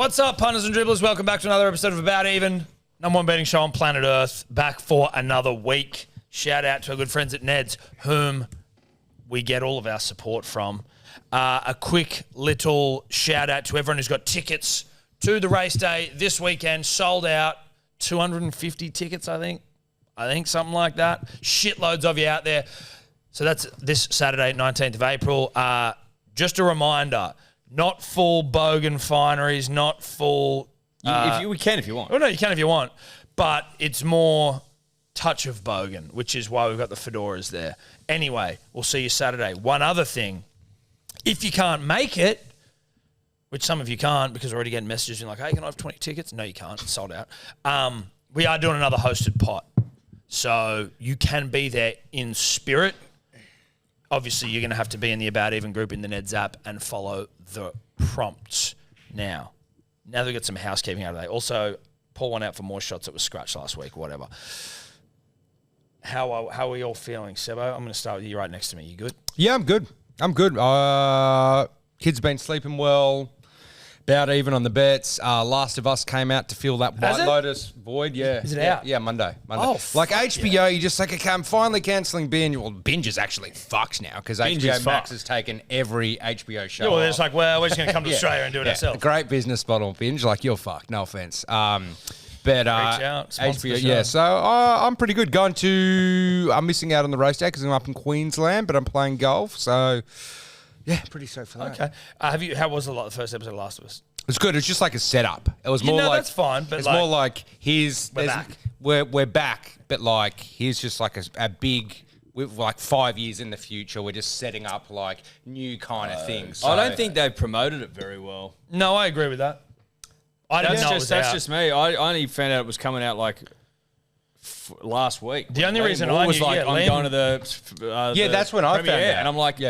What's up, punters and dribblers? Welcome back to another episode of About Even, number one betting show on planet Earth, back for another week. Shout out to our good friends at Ned's, whom we get all of our support from. A quick little shout out to everyone who's got tickets to the race day this weekend. Sold out, 250 tickets, I think something like that. Shitloads of you out there. So that's this Saturday, 19th of April. Just a reminder, not full bogan fineries, not full... we can if you want. Well, no, you can if you want. But it's more touch of bogan, which is why we've got the fedoras there. Anyway, we'll see you Saturday. One other thing. If you can't make it, which some of you can't because we're already getting messages being like, hey, can I have 20 tickets? No, you can't. It's sold out. We are doing another hosted pot. So you can be there in spirit. Obviously, you're going to have to be in the About Even group in the Neds app and follow the prompts. Now that we've got some housekeeping out of there. Also, pull one out for more shots that was scratched last week, whatever. How are we all feeling, Sebo? I'm going to start with you right next to me. You good? Yeah, I'm good. Kids have been sleeping well. About even on the bets. Last of Us came out to fill that White Lotus void. Yeah. Is it out? Yeah, Monday. Oh, like HBO, yeah. You're just like, okay, I'm finally cancelling Binge. Well, Binge is actually fucked now because HBO Max has taken every HBO show. Yeah, well, it's like, well, we're just going to come to Australia and do it ourselves. Great business model, Binge. Like, you're fucked. No offense. But HBO, yeah. So I'm pretty good. I'm missing out on the race day because I'm up in Queensland, but I'm playing golf. So yeah, pretty stoked for that. Okay. How was the first episode of Last of Us? It's good. It's just like a setup. It was more like that's fine. But it's more like we're back. We're back, but like here's just like a big. We're like 5 years in the future. We're just setting up like new kind of things. So. I don't think they've promoted it very well. No, I agree with that. That's just me. I only found out it was coming out like last week. The only reason I was knew, like, I'm going to the that's when I found out, and I'm like,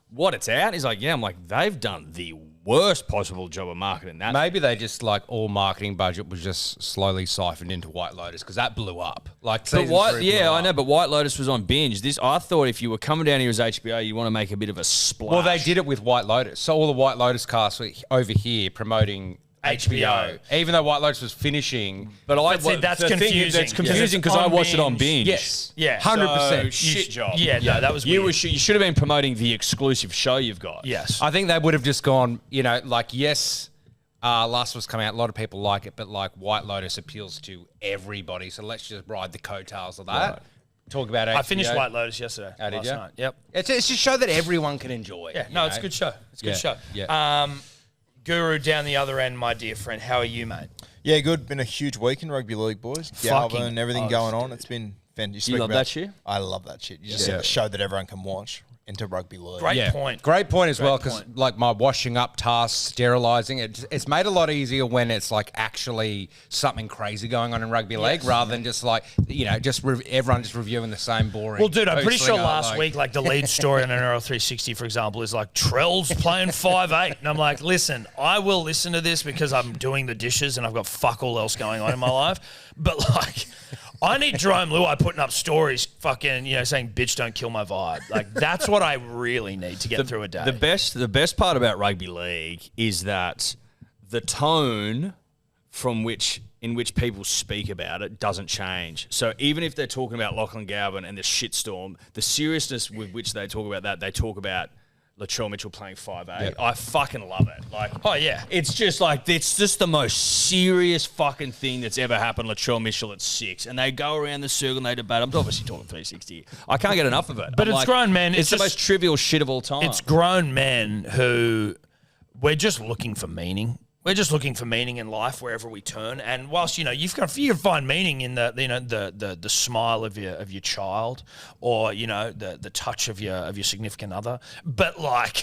what, it's out? He's like, yeah. I'm like, they've done the worst possible job of marketing that. Maybe they just like all marketing budget was just slowly siphoned into White Lotus because that blew up. Like, I know, but White Lotus was on Binge. I thought if you were coming down here as HBO, you want to make a bit of a splash. Well, they did it with White Lotus. So all the White Lotus cast were over here promoting HBO. Even though White Lotus was finishing. But that's confusing. That's confusing because I watched it on Binge. Yes. Yeah. 100%. Shit job. Yeah, no, that was weird. You should have been promoting the exclusive show you've got. Yes. I think they would have just gone, like, yes, Last of Us come out. A lot of people like it, but like White Lotus appeals to everybody. So let's just ride the coattails of that. Right. Talk about HBO. I finished White Lotus yesterday. How did you? Night. Yep. It's just a show that everyone can enjoy. Yeah. No, it's a good show. It's a good show. Yeah. Guru down the other end, my dear friend. How are you, mate? Yeah, good. Been a huge week in rugby league, boys. Galvin and everything going on. It's been fantastic. You love that shit? I love that shit. You just a show that everyone can watch into rugby league. Great point. Great point as well, because like my washing up tasks, sterilizing, it's made a lot easier when it's like actually something crazy going on in rugby league rather than just like, everyone just reviewing the same boring. Well, dude, I'm pretty sure last week, like the lead story on NRL 360, for example, is like Trell's playing 5'8". And I'm like, listen, I will listen to this because I'm doing the dishes and I've got fuck all else going on in my life. But like, I need Jerome Luai putting up stories fucking, saying, bitch, don't kill my vibe. Like, that's what I really need to get through a day. The best part about rugby league is that the tone in which people speak about it doesn't change. So even if they're talking about Lachlan Galvin and the shitstorm, the seriousness with which they talk about that, they talk about Latrell Mitchell playing 5'8". Yep. I fucking love it. Like, oh yeah, it's just the most serious fucking thing that's ever happened. Latrell Mitchell at 6, and they go around the circle and they debate. I'm obviously talking 360. I can't get enough of it. But it's grown men. It's the most trivial shit of all time. It's grown men who we're just looking for meaning. We're just looking for meaning in life wherever we turn. And whilst you can find meaning in the smile of your child, or the touch of your significant other, but like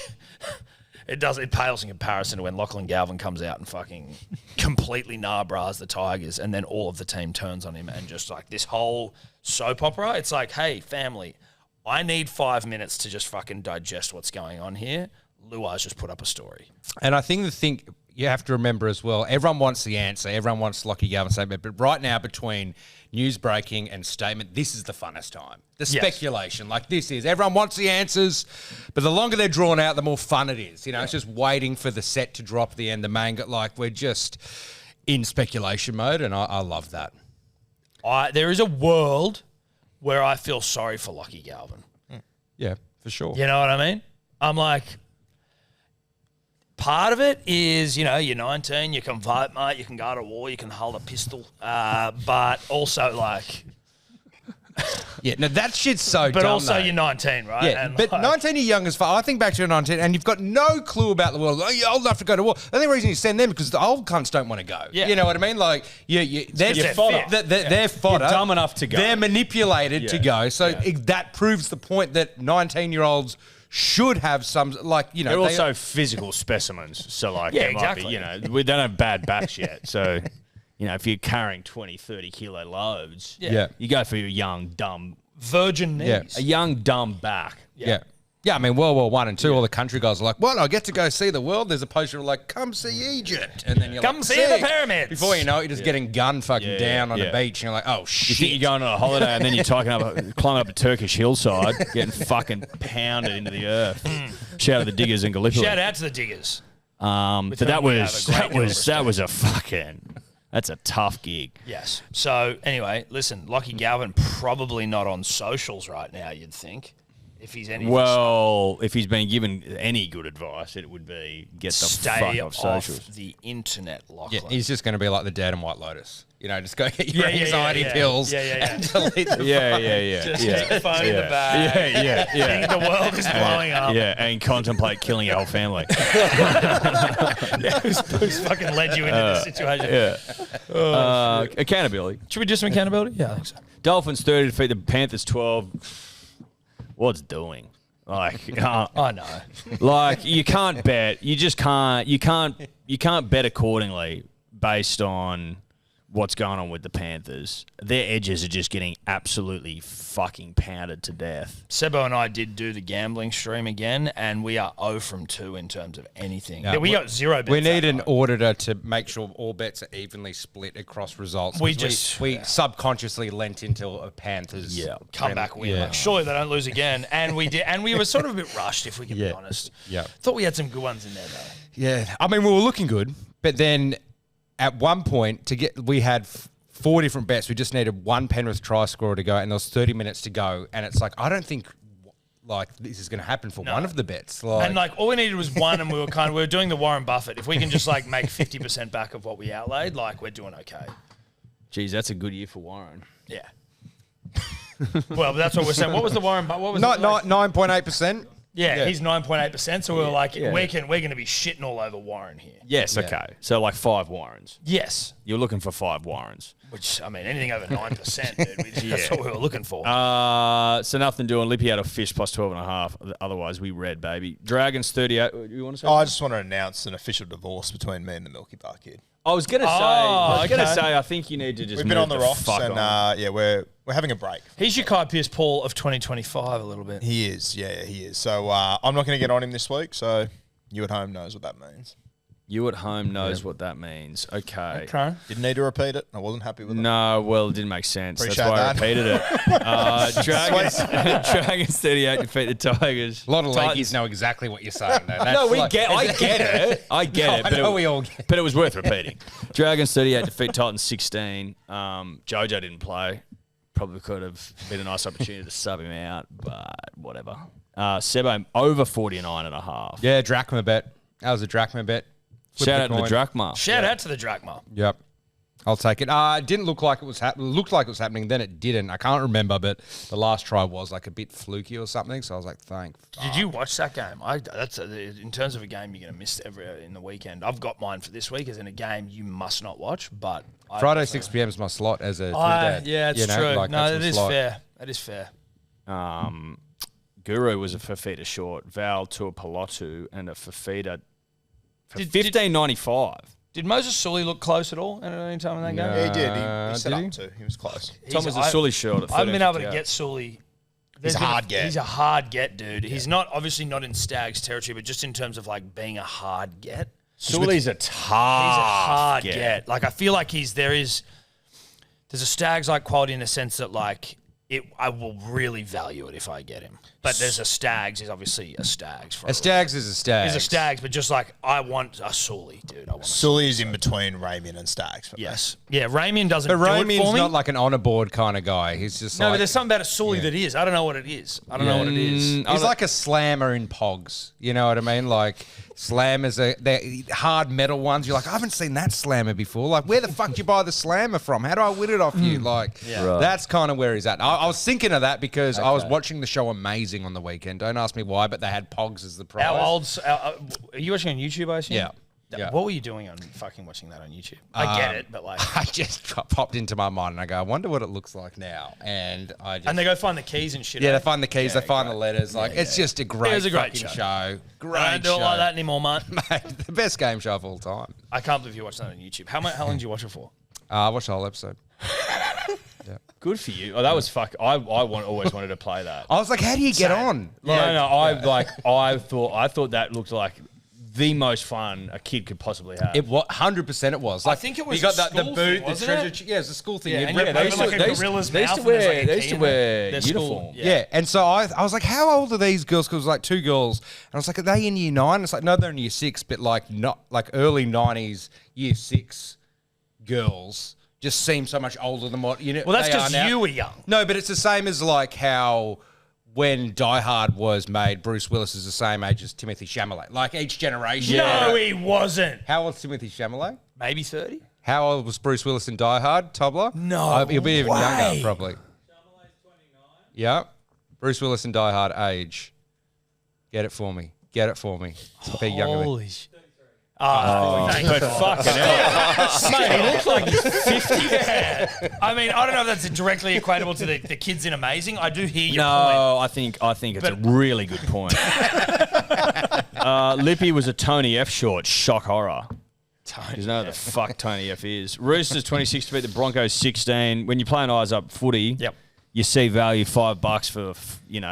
it pales in comparison to when Lachlan Galvin comes out and fucking completely nah-brahs the Tigers, and then all of the team turns on him and just like this whole soap opera. It's like, hey, family, I need 5 minutes to just fucking digest what's going on here. Luai's just put up a story. And I think you have to remember as well, everyone wants the answer. Everyone wants Lockie Galvin statement. But right now, between news breaking and statement, this is the funnest time. The speculation, like this is. Everyone wants the answers, but the longer they're drawn out, the more fun it is. It's just waiting for the set to drop at the end. The main, like, we're just in speculation mode, and I love that. There is a world where I feel sorry for Lockie Galvin. Yeah, for sure. You know what I mean? I'm like, part of it is, you're 19, you can vote, mate, you can go to war, you can hold a pistol, but also like... Yeah, no, that shit's so dumb, But also though. you're 19, right? Yeah, and but 19 you're young as fuck. I think back to your 19 and you've got no clue about the world. Oh, you're old enough to go to war. The only reason you send them because the old cunts don't want to go. Yeah. You know what I mean? Like, they're fodder. They're fodder. You're dumb enough to go. They're manipulated to go. So that proves the point that 19-year-olds should have some, like, They're also physical specimens. So, like, they exactly. might be, we don't have bad backs yet. So, if you're carrying 20, 30 kilo loads, you go for your young, dumb... Virgin knees. Yeah. A young, dumb back. Yeah. Yeah, I mean, World War I and II, all the country guys are like, well, I get to go see the world. There's a poster like, come see Egypt. And then you're Come like, see sick. the pyramids. Before you know it, you're just getting gunned fucking down on the beach. And you're like, oh, shit. You think you're going on a holiday and then you're climbing up a Turkish hillside, getting fucking pounded into the earth. Shout out to the diggers in Gallipoli. Shout out to the diggers. So that was a fucking... That's a tough gig. Yes. So, anyway, listen, Lockie Galvin probably not on socials right now, you'd think. If he's anything. Well, if he's been given any good advice, it would be get the stay fuck off socials. the internet, Lachlan. Yeah, he's just going to be like the Dad and White Lotus. Just go get your anxiety pills. And delete the Just get your phone in the bag. Think the world is blowing up. Yeah, and contemplate killing your whole family. Who's fucking led you into this situation? Accountability. Should we do some accountability? Yeah, I think so. Dolphins 30 defeat the Panthers 12. What's doing? Like, I know. Like, you can't bet. You just can't. You can't bet accordingly based on what's going on with the Panthers. Their edges are just getting absolutely fucking pounded to death. Sebo and I did do the gambling stream again, and we are 0 from 2 in terms of anything. Yeah, we got 0 bets. We need an auditor to make sure all bets are evenly split across results. We subconsciously lent into a Panthers comeback win. Like, surely they don't lose again. And we did, and we were sort of a bit rushed, if we can be honest. Yeah. Thought we had some good ones in there though. Yeah. I mean, we were looking good, but then at one point we had 4 different bets. We just needed one Penrith try scorer to go, and there was 30 minutes to go. And it's like, I don't think this is going to happen for one of the bets. And all we needed was one, and we were doing the Warren Buffett. If we can just make 50% back of what we outlaid, we're doing okay. Geez, that's a good year for Warren. Yeah. Well, that's what we're saying. What was the Warren Buffett? What was 9.8%. Yeah, he's 9.8%. So we were like, we're going to be shitting all over Warren here. Yes, okay. So 5 Warrens. Yes. You're looking for 5 Warrens. Which, I mean, anything over 9%, dude. That's what we were looking for. So nothing doing. Lippy had a fish plus 12.5. Otherwise, we read, baby. Dragons 38. You want to say? I just want to announce an official divorce between me and the Milky Bar kid. I was gonna say. I think you need to just. We've been on the rocks, and we're having a break. He's your Kai Pierce Paul of 2025 a little bit. He is, he is. So I'm not going to get on him this week. So you at home knows what that means. You at home knows what that means. Okay. Didn't need to repeat it. I wasn't happy with it. No, well, it didn't make sense. Appreciate That's why that. I repeated it. Dragons 38 defeat the Tigers. A lot of ladies know exactly what you're saying, though. I get it. I get it. But it was worth repeating. Dragons 38 defeat Titans 16. Jojo didn't play. Probably could have been a nice opportunity to sub him out, but whatever. Sebo over 49.5. Yeah, drachma bet. That was a drachma bet. Shout out to the drachma. Shout out to the drachma. Yep. I'll take it. It didn't look like it was looked like it was happening, then it didn't. I can't remember, but the last try was a bit fluky or something, so I was like, thank fuck. Did you watch that game? That's in terms of a game you're going to miss in the weekend. I've got mine for this week as in a game you must not watch, but Friday 6 p.m. is my slot as a dad. Yeah, it's true. No, it is fair. That is fair. Guru was a Fafita short. Val Tuapalotu and a Fafita for 15.95. Did Moses Sully look close at all at any time in that game? Yeah, he did. He set up to. He was close. Tom was a Sully short. I haven't been able to get Sully. He's a hard get. He's a hard get, dude. Yeah. He's obviously not in Stags territory, but just in terms of being a hard get. Sully's a tough. He's a hard get. Like I feel like there's a Stags-like quality in the sense that like I will really value it if I get him. But there's a Stags is obviously a Stags. A Stags is a Stags. He's a Stags, but just like I want a Sully, dude. Sully is in between Ramian and Stags. For yes. Yeah, Ramian doesn't But do it for me. Ramian's not like an honour board kind of guy. He's just no, like... but there's something about a Sully that is. I don't know what it is. He's like a slammer in Pogs. You know what I mean? Like... Slammers they're hard metal ones. You're like, I haven't seen that slammer before. Like, where the fuck do you buy the slammer from? How do I win it off you? Like, that's kind of where he's at. I was thinking of that because I was watching the show Amazing on the weekend. Don't ask me why, but they had Pogs as the prize. Are you watching on YouTube, I assume? Yeah. Yeah. What were you doing on fucking watching that on YouTube? I get it, but like... I just popped into my mind and I go, I wonder what it looks like now. And they go find the keys and shit. Yeah, they find the keys, they find the letters. Like, it's just a great fucking show. Great I don't do it like that anymore, mate. Mate, the best game show of all time. I can't believe you watched that on YouTube. How long did you watch it for? I watched the whole episode. Good for you. Oh, that was fuck. I always wanted to play that. I was like, how do you get on? Like, I thought that looked like the most fun a kid could possibly have. It 100% it was. Like, I think it was you got the boot, thing, the wasn't treasure. it? Yeah, it was a school thing. Yeah, You'd and rip they it. used to- like a gorilla's mouth and there's like a key in wear their uniform. school. Yeah, and so I was like, how old are these girls? Because it was like two girls. And I was like, are they in year 9? It's like, no, they're in year 6, but like not like early 90s, year 6 girls just seem so much older than what, you know. Well, that's they are because now. you were young. No, but it's the same as like how when Die Hard was made, Bruce Willis is the same age as Timothy Chalamet. Like each generation. No, he wasn't. How old is Timothy Chalamet? Maybe 30? How old was Bruce Willis in Die Hard, Tobler? No he'll be even way. younger, probably. Yeah. Bruce Willis in Die Hard age. Get it for me. Get it for me. Be younger than Holy shit. Thank But God. fucking hell. Mate, he looks like he's 50. Yeah. I mean, I don't know if that's directly equatable to the kids in Amazing. I do hear your point. No, I think it's a really good point. Lippy was a Tony F short. Shock horror. Because know what the fuck Tony F is. Roosters 26 to beat the Broncos 16. When you're playing eyes up footy, you see value $5 for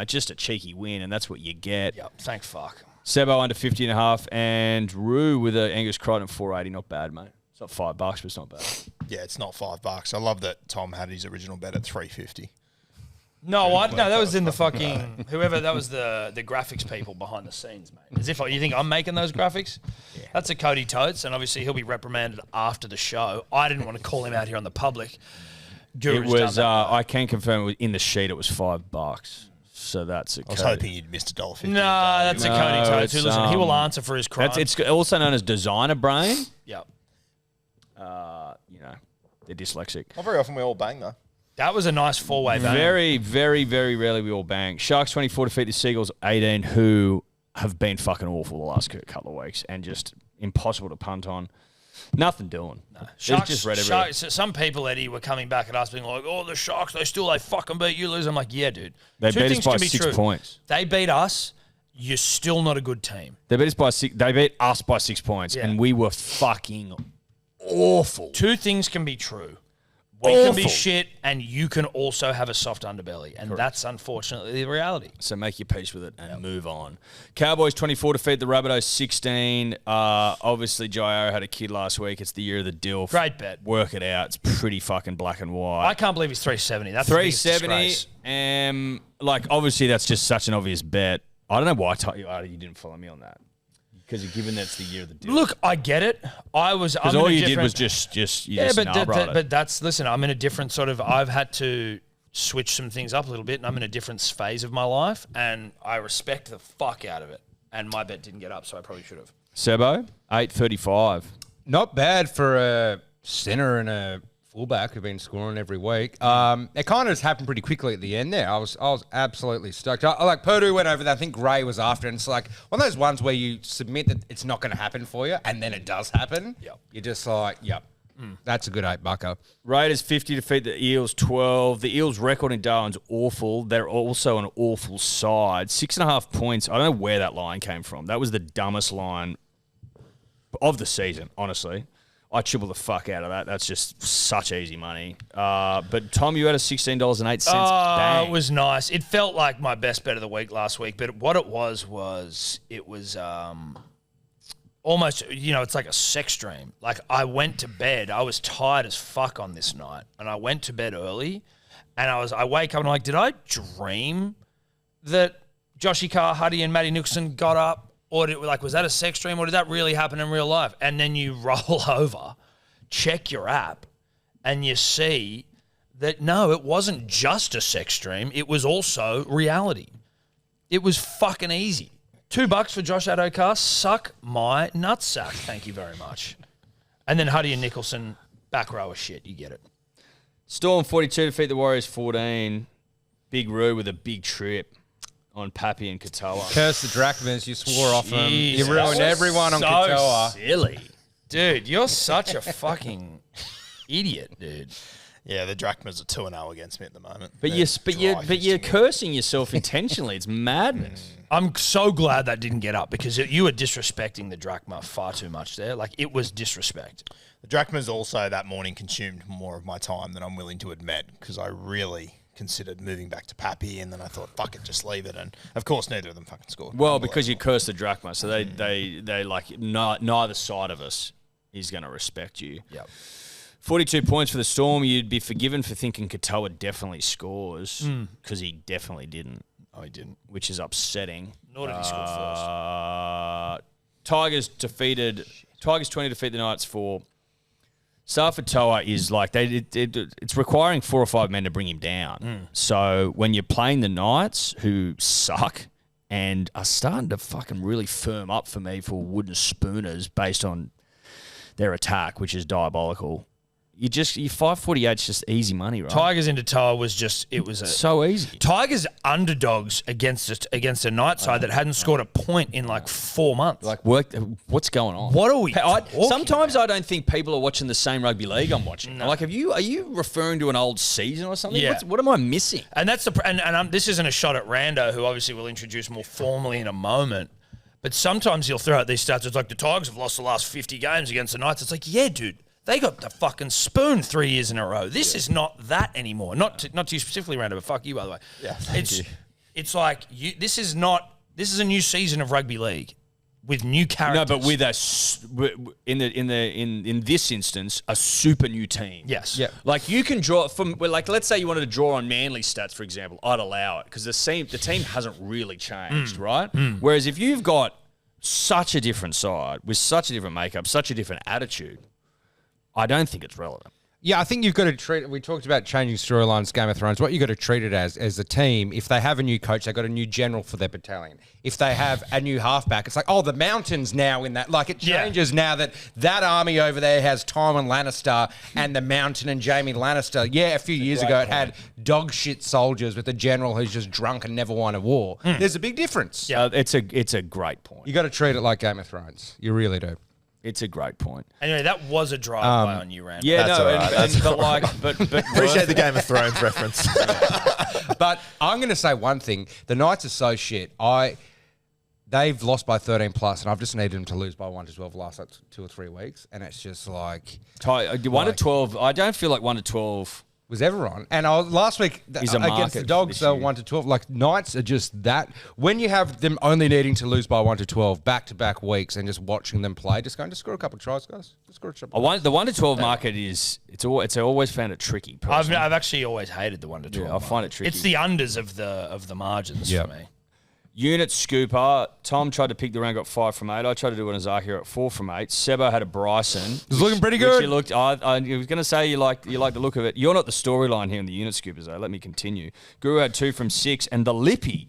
just a cheeky win, and that's what you get. Yep. Thank fuck. Sebo under 50.5, and Roo with an Angus Crichton at 480. Not bad, mate. It's not $5, but it's not bad. Yeah, it's not $5. I love that Tom had his original bet at $3.50. No, that was in the fucking whoever that was the graphics people behind the scenes, mate. As if you think I'm making those graphics. Yeah. That's a Cody Totes, and obviously he'll be reprimanded after the show. I didn't want to call him out here on the public. Guru's it was. I can confirm it was in the sheet. It was $5. So that's a I was hoping you'd missed $1.50. No, that's a Cody Totes. Listen, he will answer for his crime. It's also known as designer brain. Yep. They're dyslexic. Not very often we all bang though. That was a nice four-way bang. Very, very, very rarely we all bang. Sharks 24 defeat the Seagulls 18, who have been fucking awful the last couple of weeks and just impossible to punt on. Nothing doing. No. Sharks, some people, Eddie, were coming back at us being like, oh, the Sharks, they fucking beat you, lose. I'm like, yeah, dude. They beat us by 6 points. They beat us. You're still not a good team. They beat us by 6. They beat us by 6 points, and we were fucking awful. Two things can be true. We can be shit, and you can also have a soft underbelly, and that's unfortunately the reality. So make your peace with it and move on. Cowboys 24 defeat the Rabbitohs 16. Obviously, Jairo had a kid last week. It's the year of the DILF. Great bet. Work it out. It's pretty fucking black and white. I can't believe he's 370. That's 370. Obviously, that's just such an obvious bet. I don't know why you didn't follow me on that. Because given that's the year of the deal. Look, I get it. Because all you did was just but that's listen. I'm in a different sort of. I've had to switch some things up a little bit, and I'm in a different phase of my life, and I respect the fuck out of it. And my bet didn't get up, so I probably should have. Sebo 8.35. Not bad for a center and a fullback who've been scoring every week. It kind of just happened pretty quickly at the end there. I was absolutely stoked. I like Purdue went over there. I think Gray was after, and it's like one of those ones where you submit that it's not going to happen for you, and then it does happen. Yep. You're just like, yep, that's a good $8. Raiders 50 defeat the Eels 12. The Eels' record in Darwin's awful. They're also an awful side. 6.5 points. I don't know where that line came from. That was the dumbest line of the season, honestly. I triple the fuck out of that. That's just such easy money. But Tom, you had a $16.08 bang. It was nice. It felt like my best bet of the week last week. But what it was almost, it's like a sex dream. Like, I went to bed. I was tired as fuck on this night, and I went to bed early, and I wake up and I'm like, did I dream that Joshy Carr, Huddy, and Matty Nicholson got up? Or was that a sex dream, or did that really happen in real life? And then you roll over, check your app, and you see that, no, it wasn't just a sex dream. It was also reality. It was fucking easy. $2 for Josh Adokar. Suck my nutsack. Thank you very much. And then Huddy and Nicholson, back row of shit. You get it. Storm 42 defeat the Warriors 14. Big Roo with a big trip on Pappy and Katoa. Curse the Drachmas. You swore off them. You ruined everyone on Katoa. Silly. Dude, you're such a fucking idiot, dude. Yeah, the Drachmas are 2-0 against me at the moment. But you're cursing yourself intentionally. It's madness. I'm so glad that didn't get up, because you were disrespecting the Drachma far too much there. Like, it was disrespect. The Drachmas also that morning consumed more of my time than I'm willing to admit, because I really considered moving back to Pappy, and then I thought, fuck it, just leave it. And of course, neither of them fucking scored. Well, because you cursed the Drachma, so they like neither side of us is going to respect you. Yep. 42 points for the Storm. You'd be forgiven for thinking Katoa definitely scores, because he definitely didn't. Oh, he didn't. Which is upsetting. Nor did he score first. Tigers 20 defeat the Knights 4. Safa Toa is like it's requiring 4 or 5 men to bring him down. So when you're playing the Knights, who suck and are starting to fucking really firm up for me for wooden spooners based on their attack, which is diabolical. Your 548 is just easy money, right? Tigers into Toa was so easy. Tigers underdogs against a night side that hadn't scored a point in like 4 months. Like, what's going on? What are we? Sometimes I don't think people are watching the same rugby league I'm watching. No. Like, are you referring to an old season or something? Yeah. What am I missing? And that's this isn't a shot at Rando, who obviously we'll introduce more formally in a moment. But sometimes he'll throw out these stats. It's like the Tigers have lost the last 50 games against the Knights. It's like, yeah, dude. They got the fucking spoon 3 years in a row. This is not that anymore. Not to you specifically, Rando, but fuck you, by the way. Yeah, it's like this is a new season of rugby league with new characters. No, but with in this instance, a super new team. Yes. Yeah. Like, you can draw from, like, let's say you wanted to draw on Manly stats, for example. I'd allow it, because the team hasn't really changed, right? Whereas if you've got such a different side with such a different makeup, such a different attitude, I don't think it's relevant. Yeah, I think you've got to treat. We talked about changing storylines, Game of Thrones. What you've got to treat it as a team. If they have a new coach, they've got a new general for their battalion. If they have a new halfback, it's like, oh, the Mountain's now in that. Like, it changes now that army over there has Tywin Lannister and the Mountain and Jaime Lannister. Yeah, a few years ago it had dog shit soldiers with a general who's just drunk and never won a war. There's a big difference. Yeah, it's a great point. You got to treat it like Game of Thrones. You really do. It's a great point. Anyway, that was a drive-by on you, Rand. Yeah, That's no, all right. but Appreciate the Game of Thrones reference. But I'm going to say one thing. The Knights are so shit. They've lost by 13 plus, and I've just needed them to lose by 1-12 the last 2 or 3 weeks, and it's just like 1-12. I don't feel like 1-12 was ever on. And last week against the Dogs, they were 1-12. Like, Knights are just that. When you have them only needing to lose by 1-12 back-to-back weeks and just watching them play, just score a couple of tries, guys. Just score a couple. The 1-12 market it's always found it tricky. Personally. I've actually always hated the 1-12. Yeah, I find it tricky. It's the unders of the margins for me. Unit scooper. Tom tried to pick the round, got 5 from 8. I tried to do an Azar here at 4 from 8. Sebo had a Bryson. It was looking pretty good. I was going to say you like the look of it. You're not the storyline here in the unit scoopers, though. Let me continue. Guru had 2 from 6, and the Lippy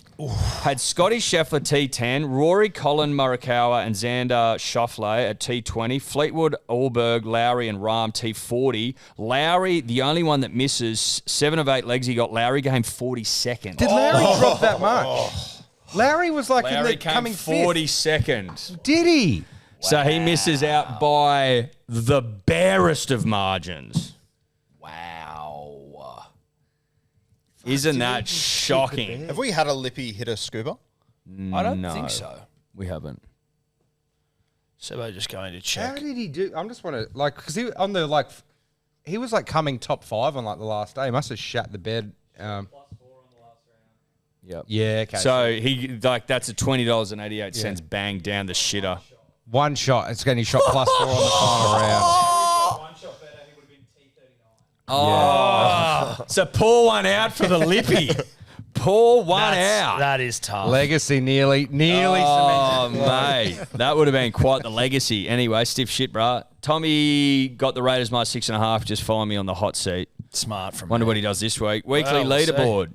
had Scotty Scheffler T10, Rory Colin Murakawa and Xander Shuffler at T20, Fleetwood, Allberg, Lowry and Rahm T40. Lowry, the only one that misses, 7 of 8 legs he got. Lowry came 42nd. Did Lowry drop that much? Larry was like Larry in the coming 42nd. Did he? Wow. So he misses out by the barest of margins. Wow. Isn't that shocking? Have we had a Lippy hit a scuba? I don't think so. We haven't. Sebo just going to check. How did he do? I'm just want to because he he was coming top 5 on the last day. He must have shat the bed. Yep. Yeah. Okay. So he that's a $20.88 bang down the shitter. One shot. It's getting shot +4 on the final round. One shot better, he would have been T39. Oh, so pour one out for the Lippy. Pour one out. That is tough. Legacy nearly Oh, cemented. mate. That would have been quite the legacy. Anyway, stiff shit, bruh. Tommy got the Raiders minus 6.5. Just find me on the hot seat. Smart from Wonder me. what he does this week. Weekly Well, we'll see. leaderboard.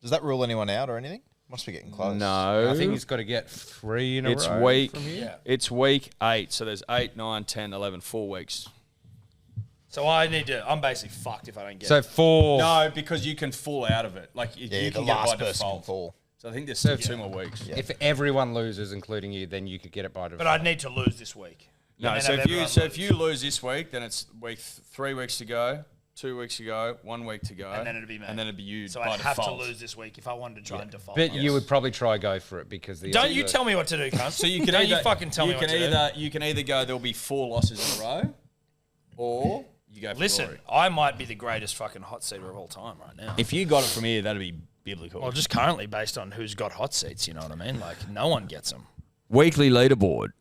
Does that rule anyone out or anything? Must be getting close. No. I think he's got to get 3 in a It's row. week. from here. It's week 8. So there's 8, 9, 10, 11, 4 weeks. So I'm basically fucked if I don't get So it. 4. No, because you can fall out of it. Like you Yeah, the can get last by person default. can fall. So I think there's still 2 more weeks. If everyone loses, including you, then you could get it by default. But I'd need to lose this week. No, And so then if you everyone if you lose this week, then it's 3 weeks to go, 2 weeks to go, 1 week to go, And then it'd be me. and then it'd be you. So by I'd have default. to lose this week if I wanted to try and default. But myself. you would probably try go for it because the Don't you tell me what to do, cunt. So you can Don't either, you fucking tell me what to do. You can either go there'll be 4 losses in a row, or you go for Listen, glory. I might be the greatest fucking hot seater of all time right now. If you got it from here, that'd be biblical. Well, just currently based on who's got hot seats, you know what I mean? Like, no one gets them. Weekly leaderboard.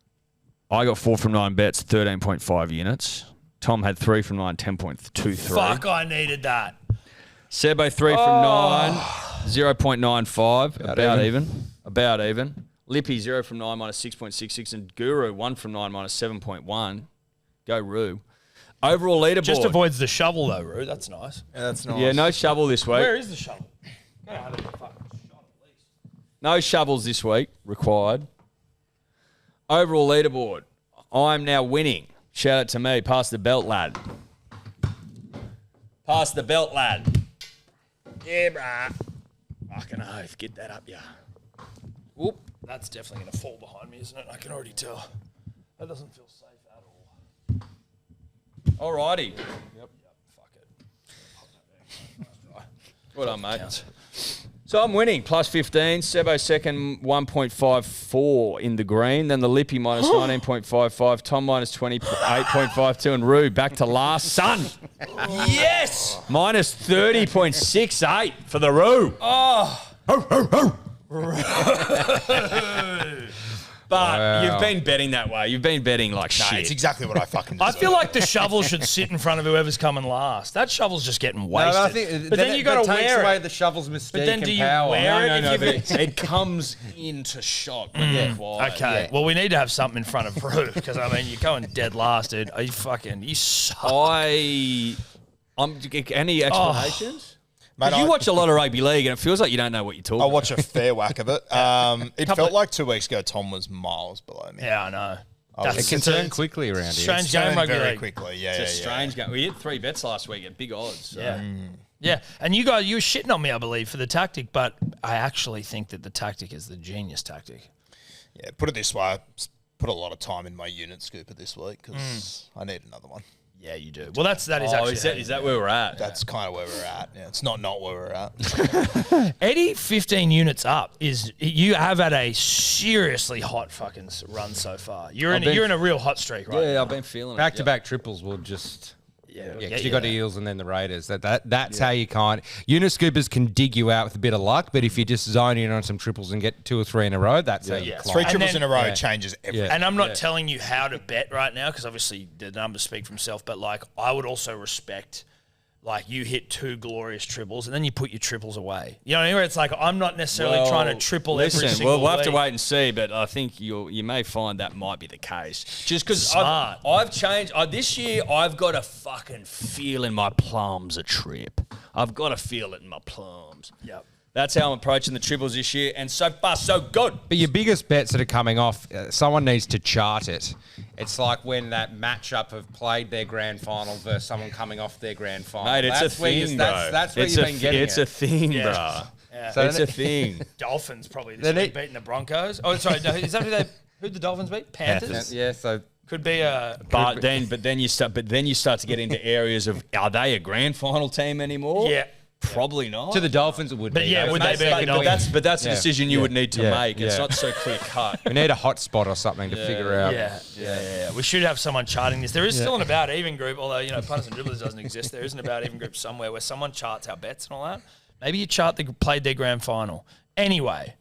I got 4 from 9 bets, 13.5 units. Tom had 3 from 9, 10.23. Fuck, I needed that. Sebo 3 from 9, 0.95. About even. About even. Lippy 0 from 9, minus 6.66. And Guru 1 from 9, minus 7.1. Go Roo. Overall leaderboard. Just avoids the shovel, though, Roo. That's nice. Yeah, that's nice. Yeah, no shovel this week. Where is the shovel? Gotta have a fucking shot at least. No shovels this week required. Overall leaderboard. I'm now winning. Shout out to me. Pass the belt, lad. Pass the belt, lad. Yeah, brah. Fucking oath. Get that up, yeah. Whoop. That's definitely going to fall behind me, isn't it? I can already tell. That doesn't feel safe at all. Alrighty. Yep. Fuck it. Well done, mate. So I'm winning. Plus 15. Sebo second, 1.54 in the green. Then the Lippy minus 19.55. Tom minus 28.52. And Roo back to last. Son. Yes! Minus 30.68 for the Roo. But you've been betting that way. You've been betting like Nah, shit. it's exactly what I fucking I deserve. feel like the shovel should sit in front of whoever's coming last. That shovel's just getting wasted. I think, but then you got to takes wear away it. the shovel's mystique But then do and you power. wear no, it? no, if but you- it comes into shot when required. Okay. Well, we need to have something in front of Roo because I mean, you're going dead last, dude. Are you fucking? You suck. Any explanations? Mate, You watch a lot of rugby league, and it feels like you don't know what you're talking I about. watch a fair whack of it. It felt like 2 weeks ago Tom was miles below me. Yeah, I know. It can turn quickly around here. Strange Turned game, rugby very league. quickly. Yeah, It's a strange game. We hit 3 bets last week at big odds. So. Yeah. Yeah. And you were shitting on me, I believe, for the tactic, but I actually think that the tactic is the genius tactic. Yeah, put it this way, I put a lot of time in my unit scooper this week because I need another one. Yeah, you do. Well, that is actually. Is that where we're at? That's kind of where we're at. Yeah, it's not where we're at. Eddie, 15 units up is you have had a seriously hot fucking run so far. You're in a real hot streak, right? Yeah, I've been feeling it. Back-to-back triples will just... Yeah, Yeah, because you got the Eels and then the Raiders. That's how you can't... Unit scoopers can dig you out with a bit of luck, but if you just zone in on some triples and get 2 or 3 in a row, that's how you Yeah. climb. 3 And triples then- in a row Yeah. changes everything. And I'm not telling you how to bet right now because obviously the numbers speak for themselves, but like I would also respect like you hit 2 glorious triples and then you put your triples away. You know what I mean? Where it's like I'm not necessarily trying to triple every single we'll have to week. wait and see, but I think you may find that might be the case. Just because Smart. I've changed. This year, I've got to fucking feel in my plums a trip. I've got to feel it in my plums. Yep. That's how I'm approaching the triples this year, and so far, so good. But your biggest bets that are coming off, someone needs to chart it. It's like when that matchup have played their grand final versus someone coming off their grand final. Mate, it's That's a where you- thing, that's, bro. That's where It's you've been getting It's it. a thing, Yeah. bro. Yeah. So It's a thing. Dolphins probably They this week need- beating the Broncos. Oh, sorry, no, is that who'd the Dolphins beat? Panthers. Yeah, so... Could be a. But then you start to get into areas of are they a grand final team anymore? Yeah. Probably not. To the Dolphins, it would But be. yeah, though. would That's they be like the doing- Dolphins? But that's a Yeah. decision you would need to Yeah. make. It's Yeah. not so clear cut. We need a hot spot or something to figure out. Yeah. We should have someone charting this. There is still an about even group, although punters and dribblers doesn't exist. There is an about even group somewhere where someone charts our bets and all that. Maybe you chart played their grand final. Anyway,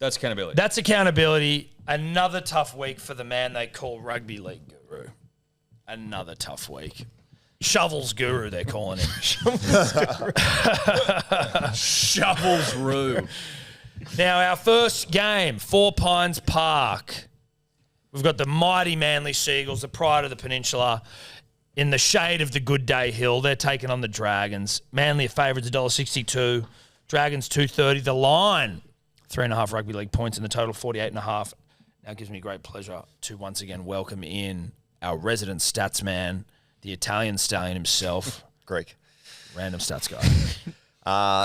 That's accountability. That's accountability. Another tough week for the man they call Rugby League Guru. Another tough week. Shovels Guru, they're calling him. Shovels Roo. Now, our first game, Four Pines Park. We've got the mighty Manly Seagulls, the pride of the peninsula, in the shade of the Good Day Hill. They're taking on the Dragons. Manly are favourites $1.62. Dragons $2.30. The line, 3.5 rugby league points in the total, 48.5. Now it gives me great pleasure to once again welcome in our resident stats man, the Italian stallion himself. Greek. Random stats guy.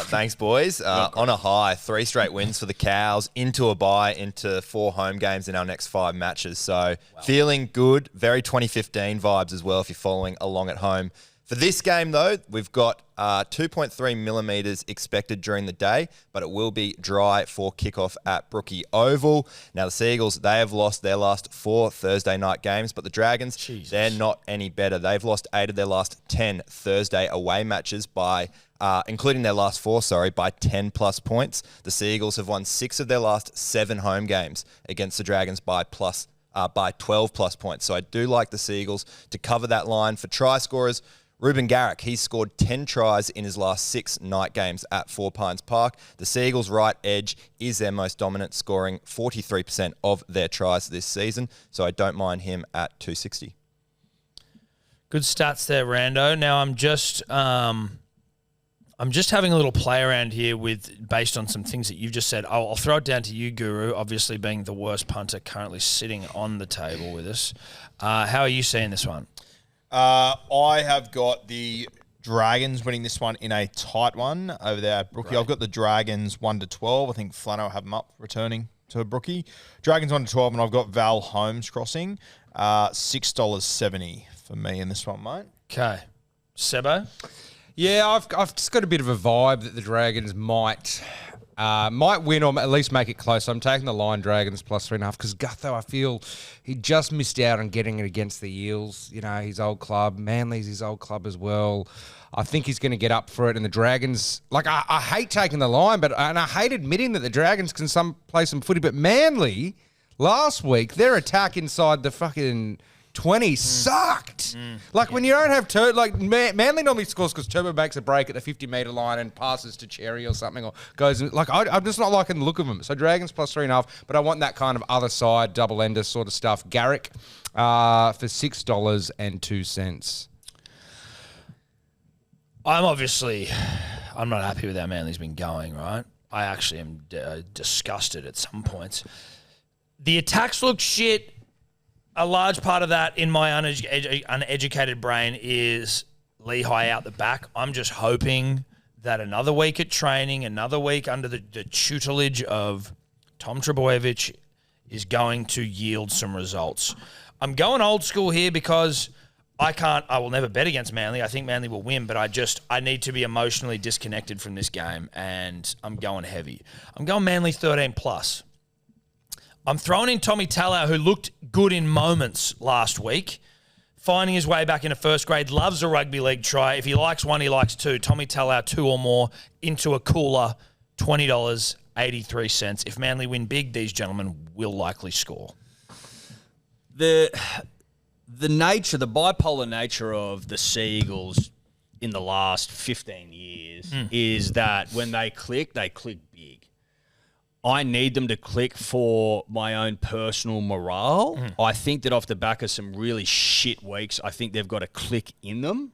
Thanks, boys. On a high, 3 straight wins for the Cows, into a bye, into 4 home games in our next 5 matches. So feeling good, very 2015 vibes as well if you're following along at home. For this game, though, we've got 2.3 millimetres expected during the day, but it will be dry for kickoff at Brookie Oval. Now, the Seagulls, they have lost their last 4 Thursday night games, but the Dragons, they're not any better. They've lost 8 of their last 10 Thursday away matches by, including their last 4, by 10-plus points. The Seagulls have won 6 of their last 7 home games against the Dragons by 12-plus points. So I do like the Seagulls to cover that line. For try scorers, Ruben Garrick, he's scored 10 tries in his last 6 night games at Four Pines Park. The Seagulls' right edge is their most dominant, scoring 43% of their tries this season. So I don't mind him at 260. Good stats there, Rando. Now I'm just having a little play around here based on some things that you've just said. I'll throw it down to you, Guru, obviously being the worst punter currently sitting on the table with us. How are you seeing this one? I have got the Dragons winning this one in a tight one over there at Brookie. Great. I've got the Dragons 1-12. I think Flano will have them up returning to Brookie. Dragons 1-12, and I've got Val Holmes crossing. $6.70 for me in this one, mate. Okay. Sebo? Yeah, I've just got a bit of a vibe that the Dragons might win or at least make it close. I'm taking the line Dragons plus 3.5 because Gutho, I feel he just missed out on getting it against the Eels. You know, his old club. Manly's his old club as well. I think he's going to get up for it. And the Dragons, I hate taking the line, and I hate admitting that the Dragons can play some footy. But Manly, last week, their attack inside the fucking 20 sucked. When you don't have Manly normally scores because Turbo makes a break at the 50-metre line and passes to Cherry or something, or goes I'm just not liking the look of them. So Dragons plus 3.5, but I want that kind of other side double ender sort of stuff. Garrick for $6.02. I'm not happy with how Manly's been going. Right, I actually am disgusted at some points. The attacks look shit. A large part of that in my uneducated brain is Lehigh out the back. I'm just hoping that another week at training, another week under the tutelage of Tom Trebojevic is going to yield some results. I'm going old school here because I will never bet against Manly. I think Manly will win, but I need to be emotionally disconnected from this game, and I'm going heavy. I'm going Manly 13+. I'm throwing in Tommy Talau, who looked good in moments last week, finding his way back into first grade, loves a rugby league try. If he likes one, he likes 2. Tommy Talau, 2 or more, into a cooler, $20.83. If Manly win big, these gentlemen will likely score. The bipolar nature of the Seagulls in the last 15 years is that when they click big. I need them to click for my own personal morale. I think that off the back of some really shit weeks, I think they've got a click in them.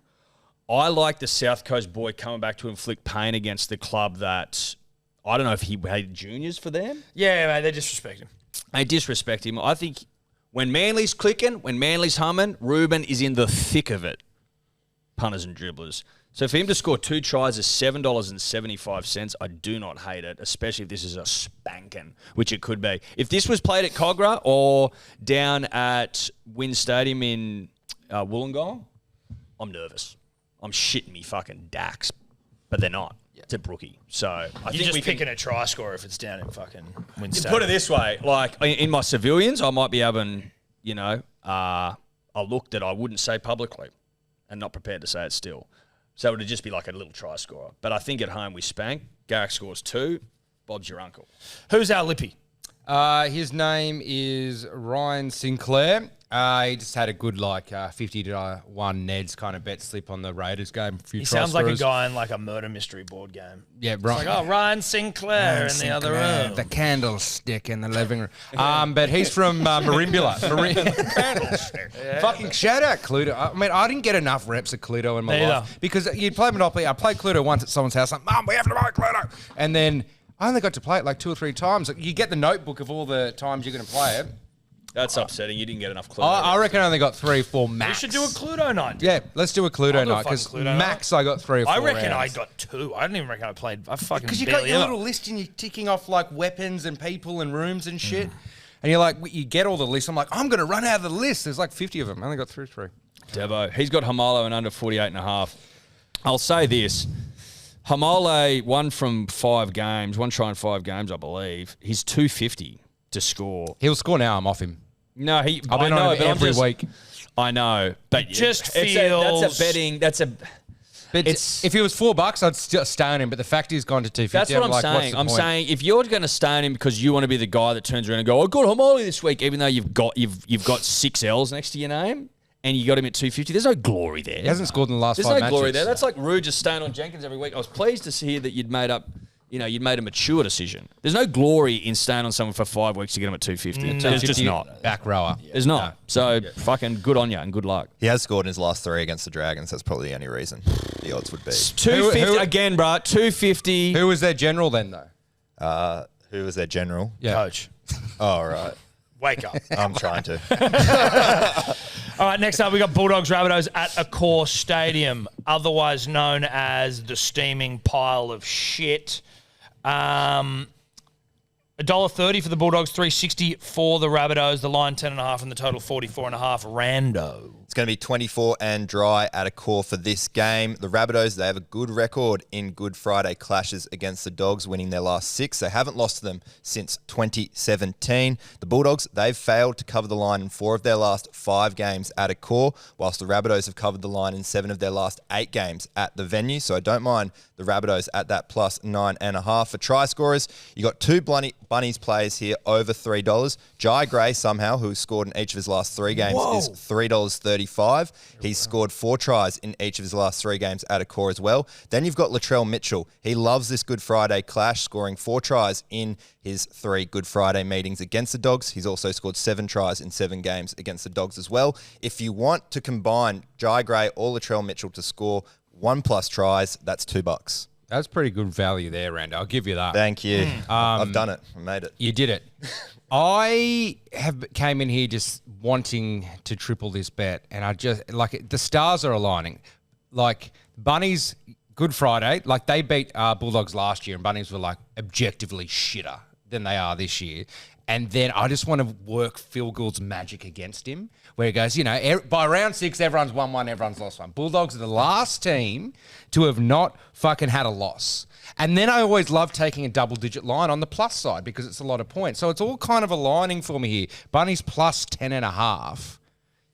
I like the South Coast boy coming back to inflict pain against the club that, I don't know if he had juniors for them. Yeah, mate, they disrespect him. They disrespect him. I think when Manly's clicking, when Manly's humming, Ruben is in the thick of it. Punters and dribblers. So for him to score 2 tries is $7.75, I do not hate it, especially if this is a spanking, which it could be. If this was played at Cogra or down at Wynn Stadium in Wollongong, I'm nervous. I'm shitting me fucking dacks, but they're not. Yeah. It's a brookie. So I think just picking a try score if it's down in fucking Wynn Stadium. Put it this way, in my civilians, I might be having, a look that I wouldn't say publicly and not prepared to say it still. So it would just be like a little try scorer. But I think at home we spank. Garrick scores 2. Bob's your uncle. Who's our Lippy? His name is Ryan Sinclair. He just had a good 50 to 1 Neds kind of bet slip on the Raiders game. He sounds like a guy in like a murder mystery board game. Yeah, right. It's like, Ryan Sinclair in the other room. The candlestick in the living room. But he's from Merimbula. Candlestick. Fucking shout out Cluedo. I mean, I didn't get enough reps at Cluedo in my life because you play Monopoly. I played Cluedo once at someone's house. Like, Mum, we have to play Cluedo. And then I only got to play it like 2 or 3 times. You get the notebook of all the times you're going to play it. That's upsetting. You didn't get enough Cluedo. I reckon I only got 3 or 4 max. We should do a Cluedo night. Dude. Yeah, let's do a Cluedo night because max I got 3 or 4 I reckon rounds. I got 2. I don't even reckon I played. I fucking because you got your little list and you're ticking off like weapons and people and rooms and shit. And you're like, you get all the lists. I'm like, I'm going to run out of the list. There's like 50 of them. I only got 3. Debo. He's got Hamalo and under 48.5. I'll say this. Hamale won from 5 games, 1 try in 5 games, I believe. He's 250 to score. He'll score now. I'm off him. No, I've been on him every week. I know, but just feels that's a betting. But if he was $4, I'd still stay on him. But the fact he's gone to 250. That's what I'm saying. I'm saying if you're going to stay on him because you want to be the guy that turns around and go, I got Hamale this week, even though you've got 6 L's next to your name. And you got him at 250. There's no glory there. He hasn't scored in the last 5 matches. There's no glory there. That's like Rude just staying on Jenkins every week. I was pleased to hear that you'd made a mature decision. There's no glory in staying on someone for 5 weeks to get him at 250. There's just not. Back rower. There's not. No. So fucking good on you and good luck. He has scored in his last 3 against the Dragons. That's probably the only reason the odds would be. 250 again, bro. 250. Who was their general then, though? Who was their general? Yeah. coach. Oh, right. Wake up. I'm trying to. All right, next up we got Bulldogs Rabbitohs at Accor Stadium, otherwise known as the steaming pile of shit. $1.30 for the Bulldogs, $3.60 for the Rabbitohs. The line 10.5 and the total 44.5. Rando. It's going to be 24 and dry at Accor for this game. The Rabbitohs, they have a good record in Good Friday clashes against the Dogs, winning their last 6. They haven't lost to them since 2017. The Bulldogs, they've failed to cover the line in 4 of their last 5 games at Accor, whilst the Rabbitohs have covered the line in 7 of their last 8 games at the venue. So I don't mind the Rabbitohs at that plus 9.5. For try scorers, you got 2 Bunnies players here over $3. Jai Gray, somehow, who's scored in each of his last 3 games, is $3.35. He's scored 4 tries in each of his last 3 games at Accor as well. Then you've got Latrell Mitchell. He loves this Good Friday clash, scoring 4 tries in his 3 Good Friday meetings against the Dogs. He's also scored 7 tries in 7 games against the Dogs as well. If you want to combine Jai Gray or Latrell Mitchell to score 1+ tries, that's $2. That's pretty good value there, Rando. I'll give you that. Thank you. I've done it. I made it. You did it. I came in here just wanting to triple this bet, and I just the stars are aligning. Like Bunnies, Good Friday, like they beat Bulldogs last year, and Bunnies were like objectively shitter than they are this year. And then I just want to work Phil Gould's magic against him, where he goes, by round 6, everyone's won 1, everyone's lost 1. Bulldogs are the last team to have not fucking had a loss. And then I always love taking a double-digit line on the plus side because it's a lot of points. So it's all kind of aligning for me here. Bunnies plus 10.5.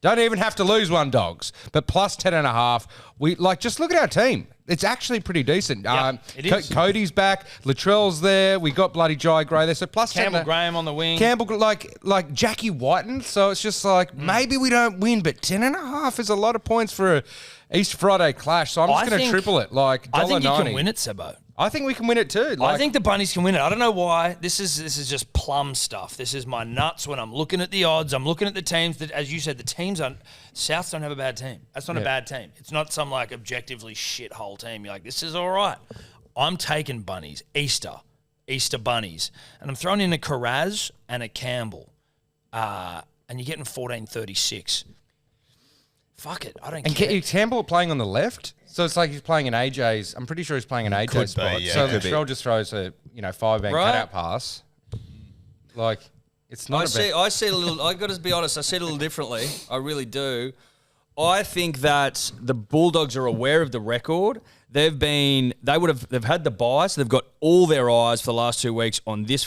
Don't even have to lose 1, Dogs, but plus 10.5. We just look at our team. It's actually pretty decent. It is. Cody's back. Latrell's there. We got bloody Jai Gray there. So plus Campbell 10. Graham on the wing. Campbell, like Jackie Whiten. So it's just maybe we don't win, but 10.5 is a lot of points for a Easter Friday clash. So I'm just going to triple it. I think you can win it, Sebo. I think we can win it too. I think the Bunnies can win it. I don't know why. This is just plum stuff. This is my nuts when I'm looking at the odds. I'm looking at the teams that, as you said, the teams on Souths don't have a bad team. That's not a bad team. It's not some objectively shithole team. You're like, this is all right. I'm taking Bunnies, Easter Bunnies, and I'm throwing in a Carraz and a Campbell, and you're getting 14.36. Fuck it, I don't care. And Campbell playing on the left. So it's like he's playing an AJ's. I'm pretty sure he's playing an AJ spot. So Latrell just throws a 5-man cutout pass. It's not. I see it a little. I got to be honest. I see it a little differently. I really do. I think that the Bulldogs are aware of the record. They've had the bye, so they've got all their eyes for the last 2 weeks on this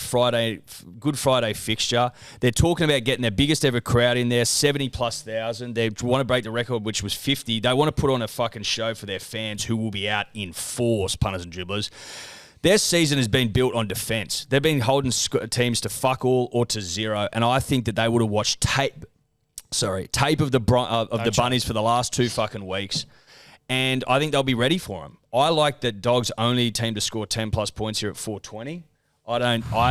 Good Friday fixture. They're talking about getting their biggest ever crowd in there, 70,000+. They want to break the record, which was 50. They want to put on a fucking show for their fans who will be out in force, punters and dribblers. their season has been built on defense. They've been holding teams to fuck all or to zero, and I think that they would have watched tape of the Bunnies for the last 2 fucking weeks, and I think they'll be ready for them. I like that Dogs only team to score 10+ points here at 420. I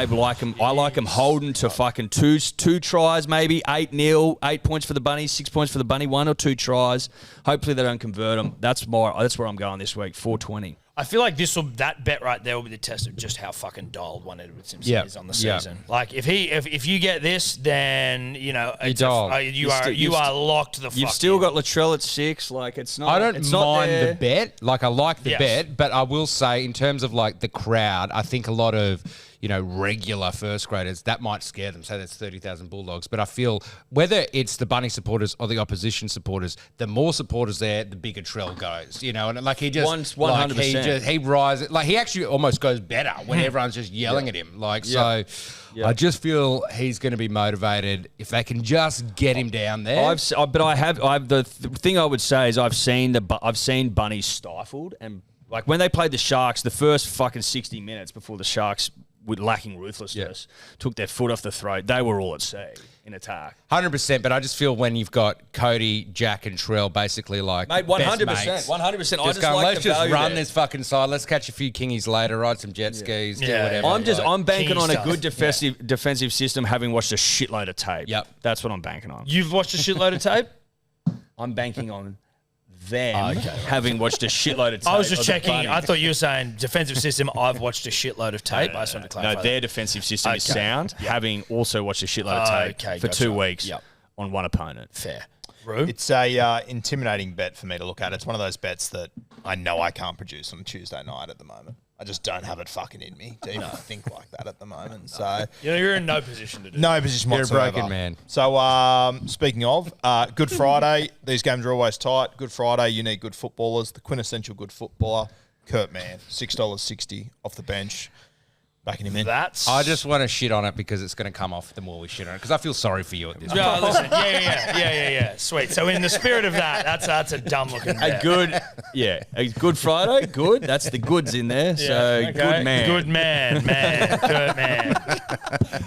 like them holding to fucking two tries, maybe 8-0, 8 points for the Bunnies, 6 points for the Bunny, 1 or 2 tries. Hopefully they don't convert them. That's where I'm going this week, 420. I feel like that bet right there will be the test of just how fucking dialed one Edward Simpson is on the season. Like if you get this, then you are locked the fuck. You've still got Latrell at 6. Like it's not. I don't it's mind not the bet. Like I like the bet, but I will say in terms of like the crowd, I think a lot of regular first graders, that might scare them. Say that's 30,000 Bulldogs. But I feel whether it's the Bunny supporters or the opposition supporters, the more supporters there, the bigger Trell goes. And like he just 100%. He rises. Like he actually almost goes better when everyone's just yelling at him. Like I just feel he's going to be motivated if they can just get him down there. The thing I would say is I've seen Bunnies stifled, and like when they played the Sharks, the first fucking 60 minutes before the Sharks, with lacking ruthlessness, took their foot off the throat. They were all at sea in attack. 100%, but I just feel when you've got Cody, Jack, and Trell basically like 100%, 100%. Let's just run this fucking side. Let's catch a few kingies later, ride some jet skis, do whatever. I'm banking on a good defensive system, having watched a shitload of tape. Yep, that's what I'm banking on. You've watched a shitload of tape. I'm banking on them having watched a shitload of tape. I was just checking. I thought you were saying defensive system. I've watched a shitload of tape. I just wanted to clarify. No, their defensive system is sound, having also watched a shitload of tape for 2 weeks on one opponent. Fair. It's a intimidating bet for me to look at. It's one of those bets that I know I can't produce on Tuesday night at the moment. I just don't have it fucking in me to even think like that at the moment. So you're in no position to do no position whatsoever. You're a broken man. So speaking of, Good Friday, these games are always tight. Good Friday, you need good footballers. The quintessential good footballer, Kurt Mann, $6.60 off the bench. Backing him in. I just want to shit on it because it's going to come off the more we shit on it because I feel sorry for you at this point. No, listen, yeah. Sweet. So in the spirit of that, that's a dumb looking bet. A good Friday, good. That's the goods in there. So good man. Good man, Kurt Mann.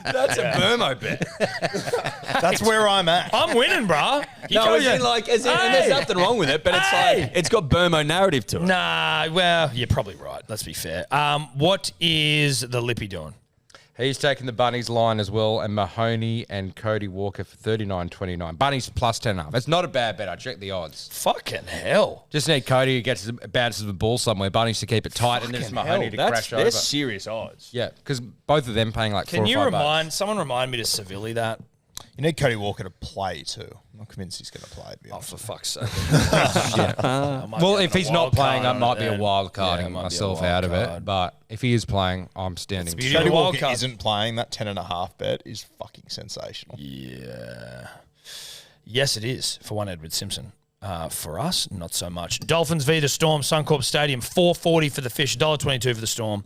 That's a Burmo bet. That's where I'm at. I'm winning, bruh. And there's nothing wrong with it, but it's like it's got Burmo narrative to it. Nah, well, you're probably right. Let's be fair. What is the Lippy doing? He's taking the Bunnies line as well, and Mahoney and Cody Walker for 39.29. Bunnies plus 10.5. It's not a bad bet. I checked the odds. Fucking hell. Just need Cody who gets bounces the ball somewhere. Bunnies to keep it tight, and there's Mahoney to crash over. There's serious odds. Yeah, because both of them paying like $4 or $5. Can you someone remind me to Seville that? You need Cody Walker to play too. I'm not convinced he's going to play. To be honest. For fuck's sake. Well, if he's not playing, I might be a wild carding myself out of it. But if he is playing, I'm standing. Cody Walker isn't playing. That 10.5 bet is fucking sensational. Yeah. Yes, it is for one Edward Simpson. For us, not so much. Dolphins v the Storm, Suncorp Stadium, $4.40 for the Fish, $1.22 for the Storm.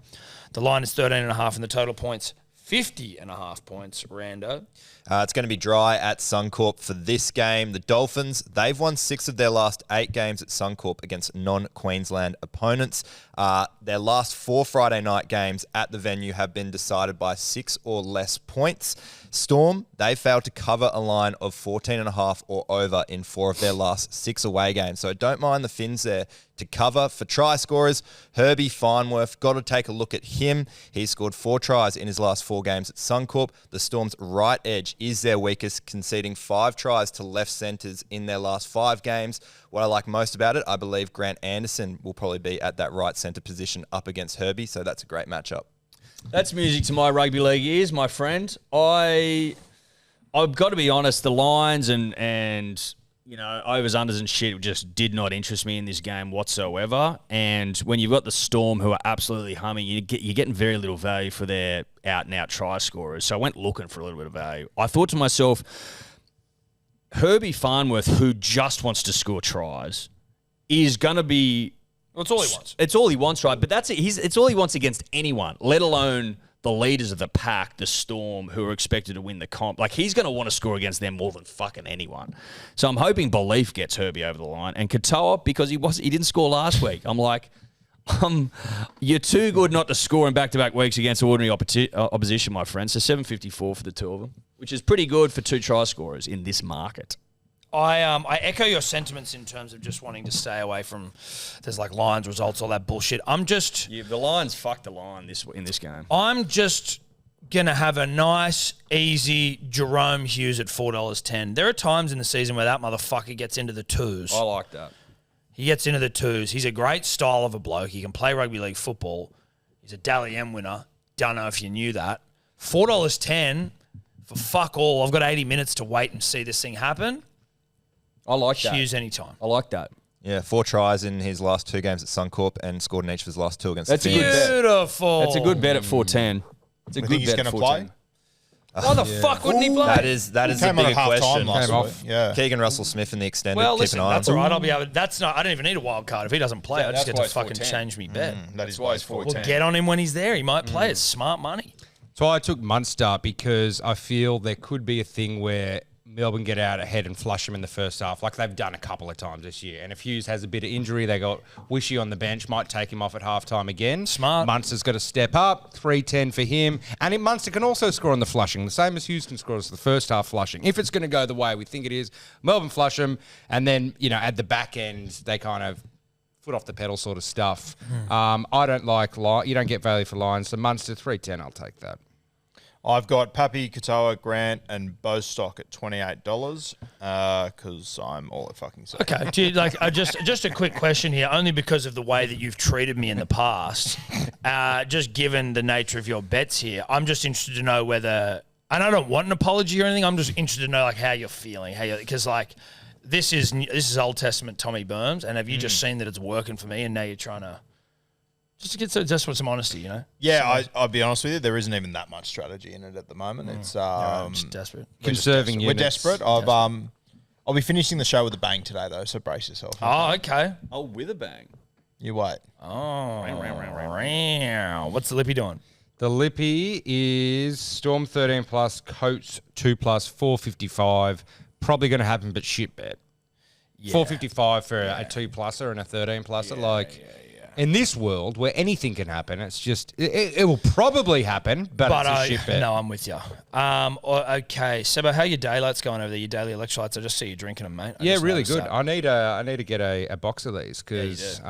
The line is 13.5 and the total points 50.5 points. Rando. It's going to be dry at Suncorp for this game. The Dolphins, they've won 6 of their last 8 games at Suncorp against non-Queensland opponents. Their last 4 Friday night games at the venue have been decided by 6 or less points. Storm, they failed to cover a line of 14.5 or over in 4 of their last 6 away games. So don't mind the Finns there to cover. For try scorers, Herbie Farnworth, got to take a look at him. He's scored 4 tries in his last 4 games at Suncorp. The Storm's right edge is their weakest, conceding 5 tries to left centres in their last 5 games. What I like most about it, I believe Grant Anderson will probably be at that right centre position up against Herbie, so that's a great matchup. That's music to my rugby league ears, my friend. I've got to be honest, the lines and overs, unders and shit just did not interest me in this game whatsoever. And when you've got the Storm who are absolutely humming, you're getting very little value for their out-and-out try scorers. So I went looking for a little bit of value. I thought to myself, Herbie Farnworth, who just wants to score tries, is going to be... Well, it's all he wants. It's all he wants, right? But that's it. It's all he wants against anyone, let alone the leaders of the pack, the Storm, who are expected to win the comp. Like, he's going to want to score against them more than fucking anyone. So I'm hoping Belief gets Herbie over the line. And Katoa, because he didn't score last week, I'm like, You're too good not to score in back-to-back weeks against ordinary opposition, my friend. So 754 for the two of them, which is pretty good for two try scorers in this market. I echo your sentiments in terms of just wanting to stay away from there's like Lions results, all that bullshit. The Lions fucked the line in this game. I'm just gonna have a nice, easy Jerome Hughes at $4.10. There are times in the season where that motherfucker gets into the twos. I like that. He gets into the twos. He's a great style of a bloke. He can play rugby league football. He's a Dally M winner. Don't know if you knew that. $4.10 for fuck all. I've got 80 minutes to wait and see this thing happen. I like that. Hughes anytime. I like that. Yeah, 4 tries in his last 2 games at Suncorp and scored in each of his last 2 against That's the a good Phillies. bet. Beautiful. That's a good bet at 410. It's a good think he's bet at gonna 410. play? Why the fuck wouldn't he play? That is the Came on bigger at half time question. last Came week. off. Yeah. Keegan Russell Smith in the extended. Well, keep listen, an eye that's on. all right. I'll be able. That's not. I don't even need a wild card if he doesn't play. I just That's get why to it's fucking 410. change me bet. That is why it's 410. Well, get on him when he's there. He might play. It's smart money. So I took Munster because I feel there could be a thing where Melbourne get out ahead and flush him in the first half, like they've done a couple of times this year. And if Hughes has a bit of injury, they got Wishy on the bench, might take him off at halftime again. Smart. Munster's got to step up, 310 for him. And Munster can also score on the flushing, the same as Hughes can score as the first half flushing. If it's going to go the way we think it is, Melbourne flush him, and then, at the back end, they kind of foot off the pedal sort of stuff. I don't like, you don't get value for Lions, so Munster 310, I'll take that. I've got Pappy, Katoa, Grant, and Bostock at $28 because I'm all at fucking so. Okay, dude, just a quick question here, only because of the way that you've treated me in the past. Just given the nature of your bets here, I'm just interested to know whether, and I don't want an apology or anything. I'm just interested to know how you're feeling, because this is Old Testament Tommy Burns, and have you just seen that it's working for me, and now you're trying to just with some honesty, Yeah, I'll be honest with you. There isn't even that much strategy in it at the moment. It's just desperate. Conserving we're units. desperate. I'll be finishing the show with a bang today, though, so brace yourself. Oh, okay. Oh, with a bang. You wait. Oh, what's the Lippy doing? The Lippy is Storm 13 plus, Coates 2 plus, 455. Probably going to happen, but shit bet. 455 for a 2 pluser and a 13 pluser. In this world where anything can happen, it's just it will probably happen, but it's a shit bet. No, I'm with you. Okay, Sebo, how your daylights going over there? Your daily electrolytes? I just see you drinking them, mate. Yeah, really good. I need to get a box of these because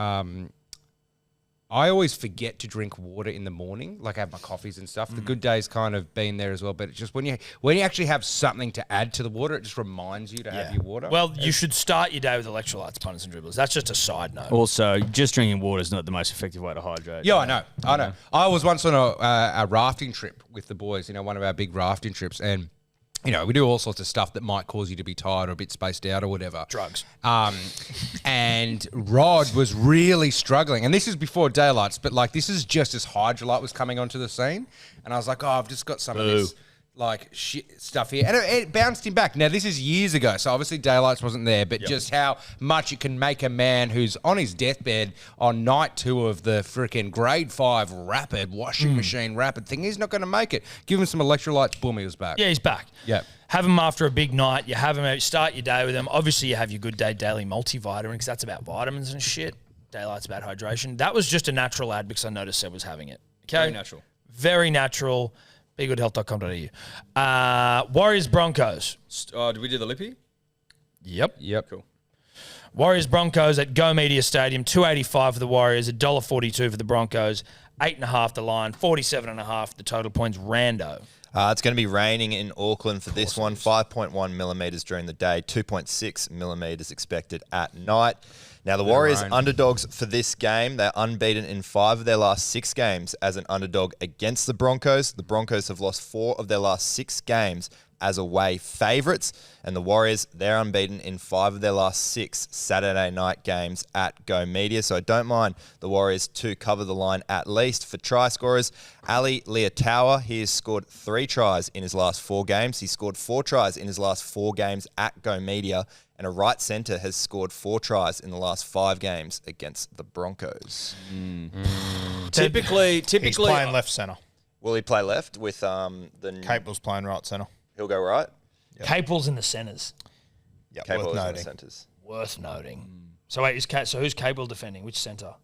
I always forget to drink water in the morning, like I have my coffees and stuff. The good days kind of been there as well, but it's just when you actually have something to add to the water, it just reminds you to have your water. Well, you should start your day with electrolytes, punters and dribblers. That's just a side note. Also, just drinking water is not the most effective way to hydrate. Yeah, I know. I was once on a rafting trip with the boys, one of our big rafting trips, and we do all sorts of stuff that might cause you to be tired or a bit spaced out or whatever. Drugs. And Rod was really struggling. And this is before daylights, but this is just as Hydrolite was coming onto the scene. And I was like, I've just got some of this shit stuff here. And it bounced him back. Now, this is years ago, so obviously daylights wasn't there, but just how much it can make a man who's on his deathbed on night 2 of the freaking grade 5 rapid washing machine rapid thing. He's not going to make it. Give him some electrolytes, boom, he was back. Yeah, he's back. Yeah. Have him after a big night. You have him, start your day with him. Obviously, you have your Good Day Daily multivitamin because that's about vitamins and shit. Daylight's about hydration. That was just a natural ad because I noticed Seb was having it. Okay? Very natural. Very natural. BeGoodHealth.com.au. Warriors Broncos. Did we do the Lippy? Yep. Cool. Warriors Broncos at Go Media Stadium. $2.85 for the Warriors. $1.42 for the Broncos. 8.5 the line. 47.5 the total points. Rando. It's going to be raining in Auckland for this one. 5.1 millimetres during the day. 2.6 millimetres expected at night. Now, the Warriors underdogs for this game. They're unbeaten in 5 of their last 6 games as an underdog against the Broncos. The Broncos have lost 4 of their last 6 games as away favourites. And the Warriors, they're unbeaten in 5 of their last 6 Saturday night games at Go Media. So I don't mind the Warriors to cover the line at least. For try scorers, Ali Leotawa, he has scored 3 tries in his last 4 games. He scored 4 tries in his last 4 games at Go Media. And a right centre has scored 4 tries in the last 5 games against the Broncos. Typically, He's playing left centre. Will he play left with Capel's playing right centre. He'll go right? Capel's in the centres. Yeah, Cable worth is in the noting. centres. Worth noting. So wait, who's Capel defending? Which centre?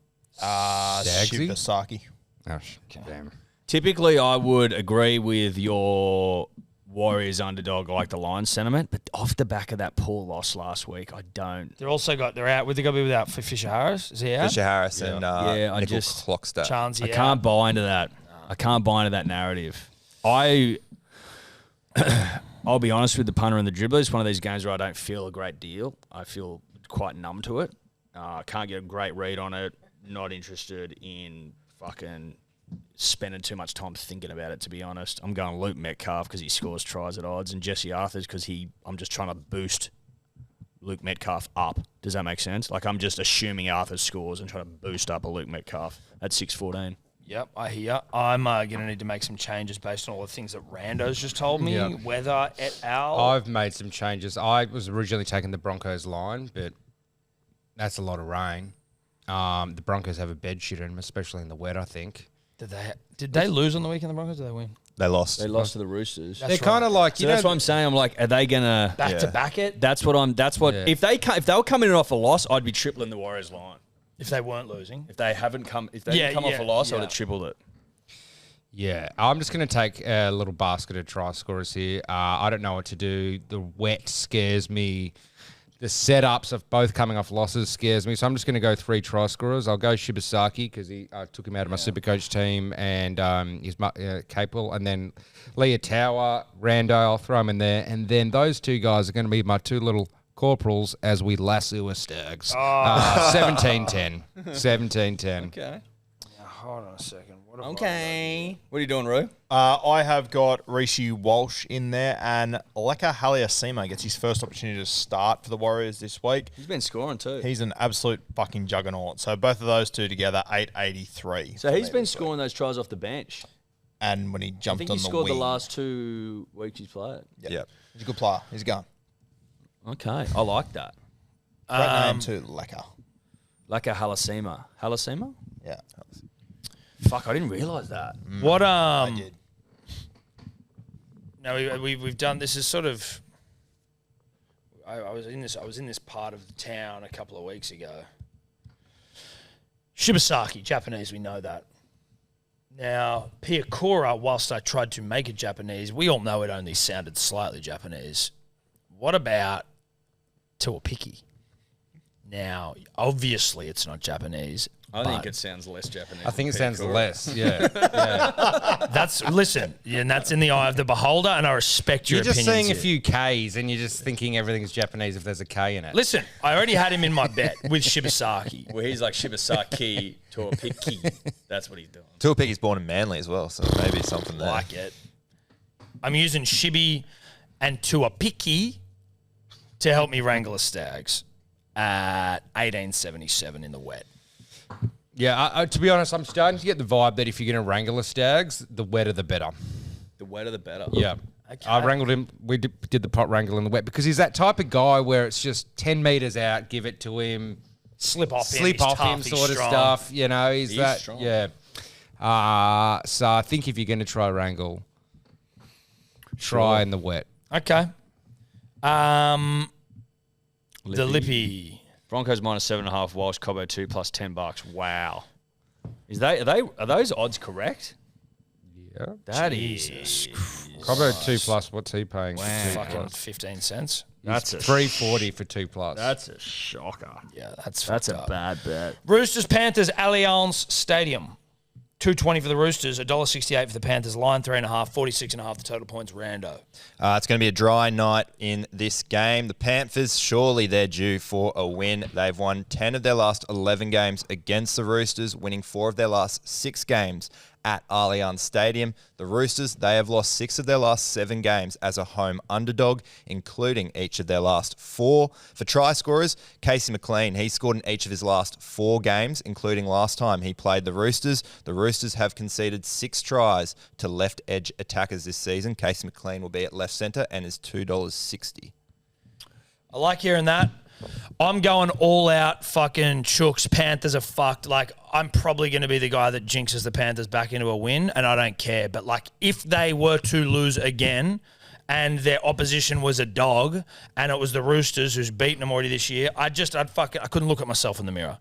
Stagsy? Shibasaki. Oh, damn. Typically, I would agree with your Warriors underdog, like the Lions sentiment, but off the back of that poor loss last week, I don't. They're out. They're going to be without for Fisher Harris. Is he out? Fisher Harris and I Nickel just- Clockster. Chansey I can't buy into that. I can't buy into that narrative. I'll be honest with the punter and the dribbler. It's one of these games where I don't feel a great deal. I feel quite numb to it. Can't get a great read on it. Not interested in fucking spending too much time thinking about it, to be honest. I'm going Luke Metcalf because he scores tries at odds, and Jesse Arthurs because I'm just trying to boost Luke Metcalf up. Does that make sense? Like, I'm just assuming Arthur scores and trying to boost up a Luke Metcalf at 6.14. Yep, I hear. I'm going to need to make some changes based on all the things that Rando's just told me. Yep. Weather et al. I've made some changes. I was originally taking the Broncos line, but that's a lot of rain. The Broncos have a bed shitter in them, especially in the wet, I think. Did they lose on the weekend, the Broncos, or did they win? They lost. They lost to the Roosters. They're kind of like, So that's what I'm saying. I'm like, are they gonna Back to back it? That's what. Yeah. If they were coming in off a loss, I'd be tripling the Warriors line. If they weren't losing. If they didn't come off a loss, I would have tripled it. Yeah, I'm just going to take a little basket of try scorers here. I don't know what to do. The wet scares me. The setups of both coming off losses scares me. So I'm just going to go 3 try scorers. I'll go Shibasaki because I took him out of my Supercoach team and he's capable. And then Leah Tower, Rando, I'll throw him in there. And then those 2 guys are going to be my 2 little corporals as we lasso a Stags. 17-10. 17-10. Okay. Hold on a second. Okay. What are you doing, Roo? I have got Rishi Walsh in there, and Leka Haliasima gets his first opportunity to start for the Warriors this week. He's been scoring too. He's an absolute fucking juggernaut. So both of those two together, 883. So he's been scoring those tries off the bench. And when he I jumped think on he the scored wing. the last 2 weeks he's played. Yep. He's a good player. He's a gun. Okay, I like that. Great name too, Leka. Like a Halasima. Halasima? Yeah. Fuck, I didn't realise that. What I did. Now we've done this is sort of. I was in this part of the town a couple of weeks ago. Shibasaki, Japanese, we know that. Now Piakura, whilst I tried to make it Japanese, we all know it only sounded slightly Japanese. What about Tuapiki? Now, obviously, it's not Japanese. I think it sounds less Japanese. I think it than sounds Piakura. less. Yeah. And that's in the eye of the beholder, and I respect your You're just opinions seeing a here. few Ks and you're just thinking everything's Japanese if there's a K in it. Listen, I already had him in my bet with Shibasaki. Well, he's like Shibasaki Tuapiki. That's what he's doing. Tuapiki's born in Manly as well, so maybe something there. Like it. I'm using Shibi and Tuapiki to help me wrangle a Stags at 1877 in the wet. Yeah, to be honest, I'm starting to get the vibe that if you're going to wrangle a Stags, the wetter the better. The wetter the better. Yeah. Okay. I wrangled him. We did the pot wrangle in the wet because he's that type of guy where it's just 10 metres out, give it to him, Slip off him. slip he's off tough, him he's sort of strong. stuff. You know, he's that. strong. Yeah. So I think if you're going to try wrangle, try in the wet. Okay. The Lippy. Broncos -7.5. Walsh Cobbo 2 plus $10. Wow. Are those odds correct? Yeah. That Jesus is Cobbo 2+. What's he paying? For 2+? Fucking 15 cents. that's a $3.40 for 2+. That's a shocker. Yeah, that's That's fucked a up. bad bet. Roosters Panthers Allianz Stadium. $2.20 for the Roosters, $1.68 for the Panthers. Line 3.5, 46.5 the total points. Rando. It's going to be a dry night in this game. The Panthers, surely they're due for a win. They've won 10 of their last 11 games against the Roosters, winning 4 of their last 6 games at Allianz Stadium. The Roosters, they have lost 6 of their last 7 games as a home underdog, including each of their last 4. For try scorers, Casey McLean, he scored in each of his last 4 games, including last time he played the Roosters. The Roosters have conceded 6 tries to left edge attackers this season. Casey McLean will be at left centre and is $2.60. I like hearing that. I'm going all out fucking chooks. Panthers are fucked. Like, I'm probably going to be the guy that jinxes the Panthers back into a win, and I don't care. But, like, if they were to lose again and their opposition was a dog and it was the Roosters who's beaten them already this year, I couldn't look at myself in the mirror.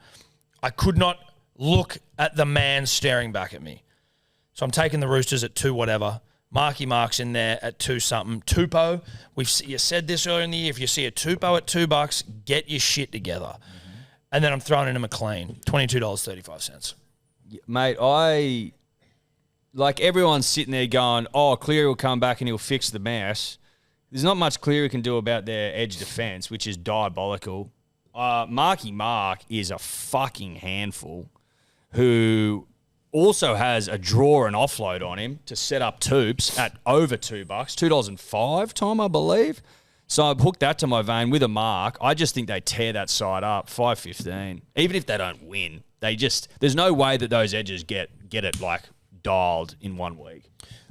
I could not look at the man staring back at me. So I'm taking the Roosters at 2 whatever. Marky Mark's in there at 2 something. Tupo, you said this earlier in the year. If you see a Tupo at $2, get your shit together. Mm-hmm. And then I'm throwing in a McLean, $22.35. Mate, like everyone's sitting there going, oh, Cleary will come back and he'll fix the mess. There's not much Cleary can do about their edge defense, which is diabolical. Marky Mark is a fucking handful who also has a draw and offload on him to set up tubes at over $2, $2.05, Tom, I believe. So I've hooked that to my vein with a mark. I just think they tear that side up, 5.15. Even if they don't win, there's no way that those edges get it like dialed in 1 week.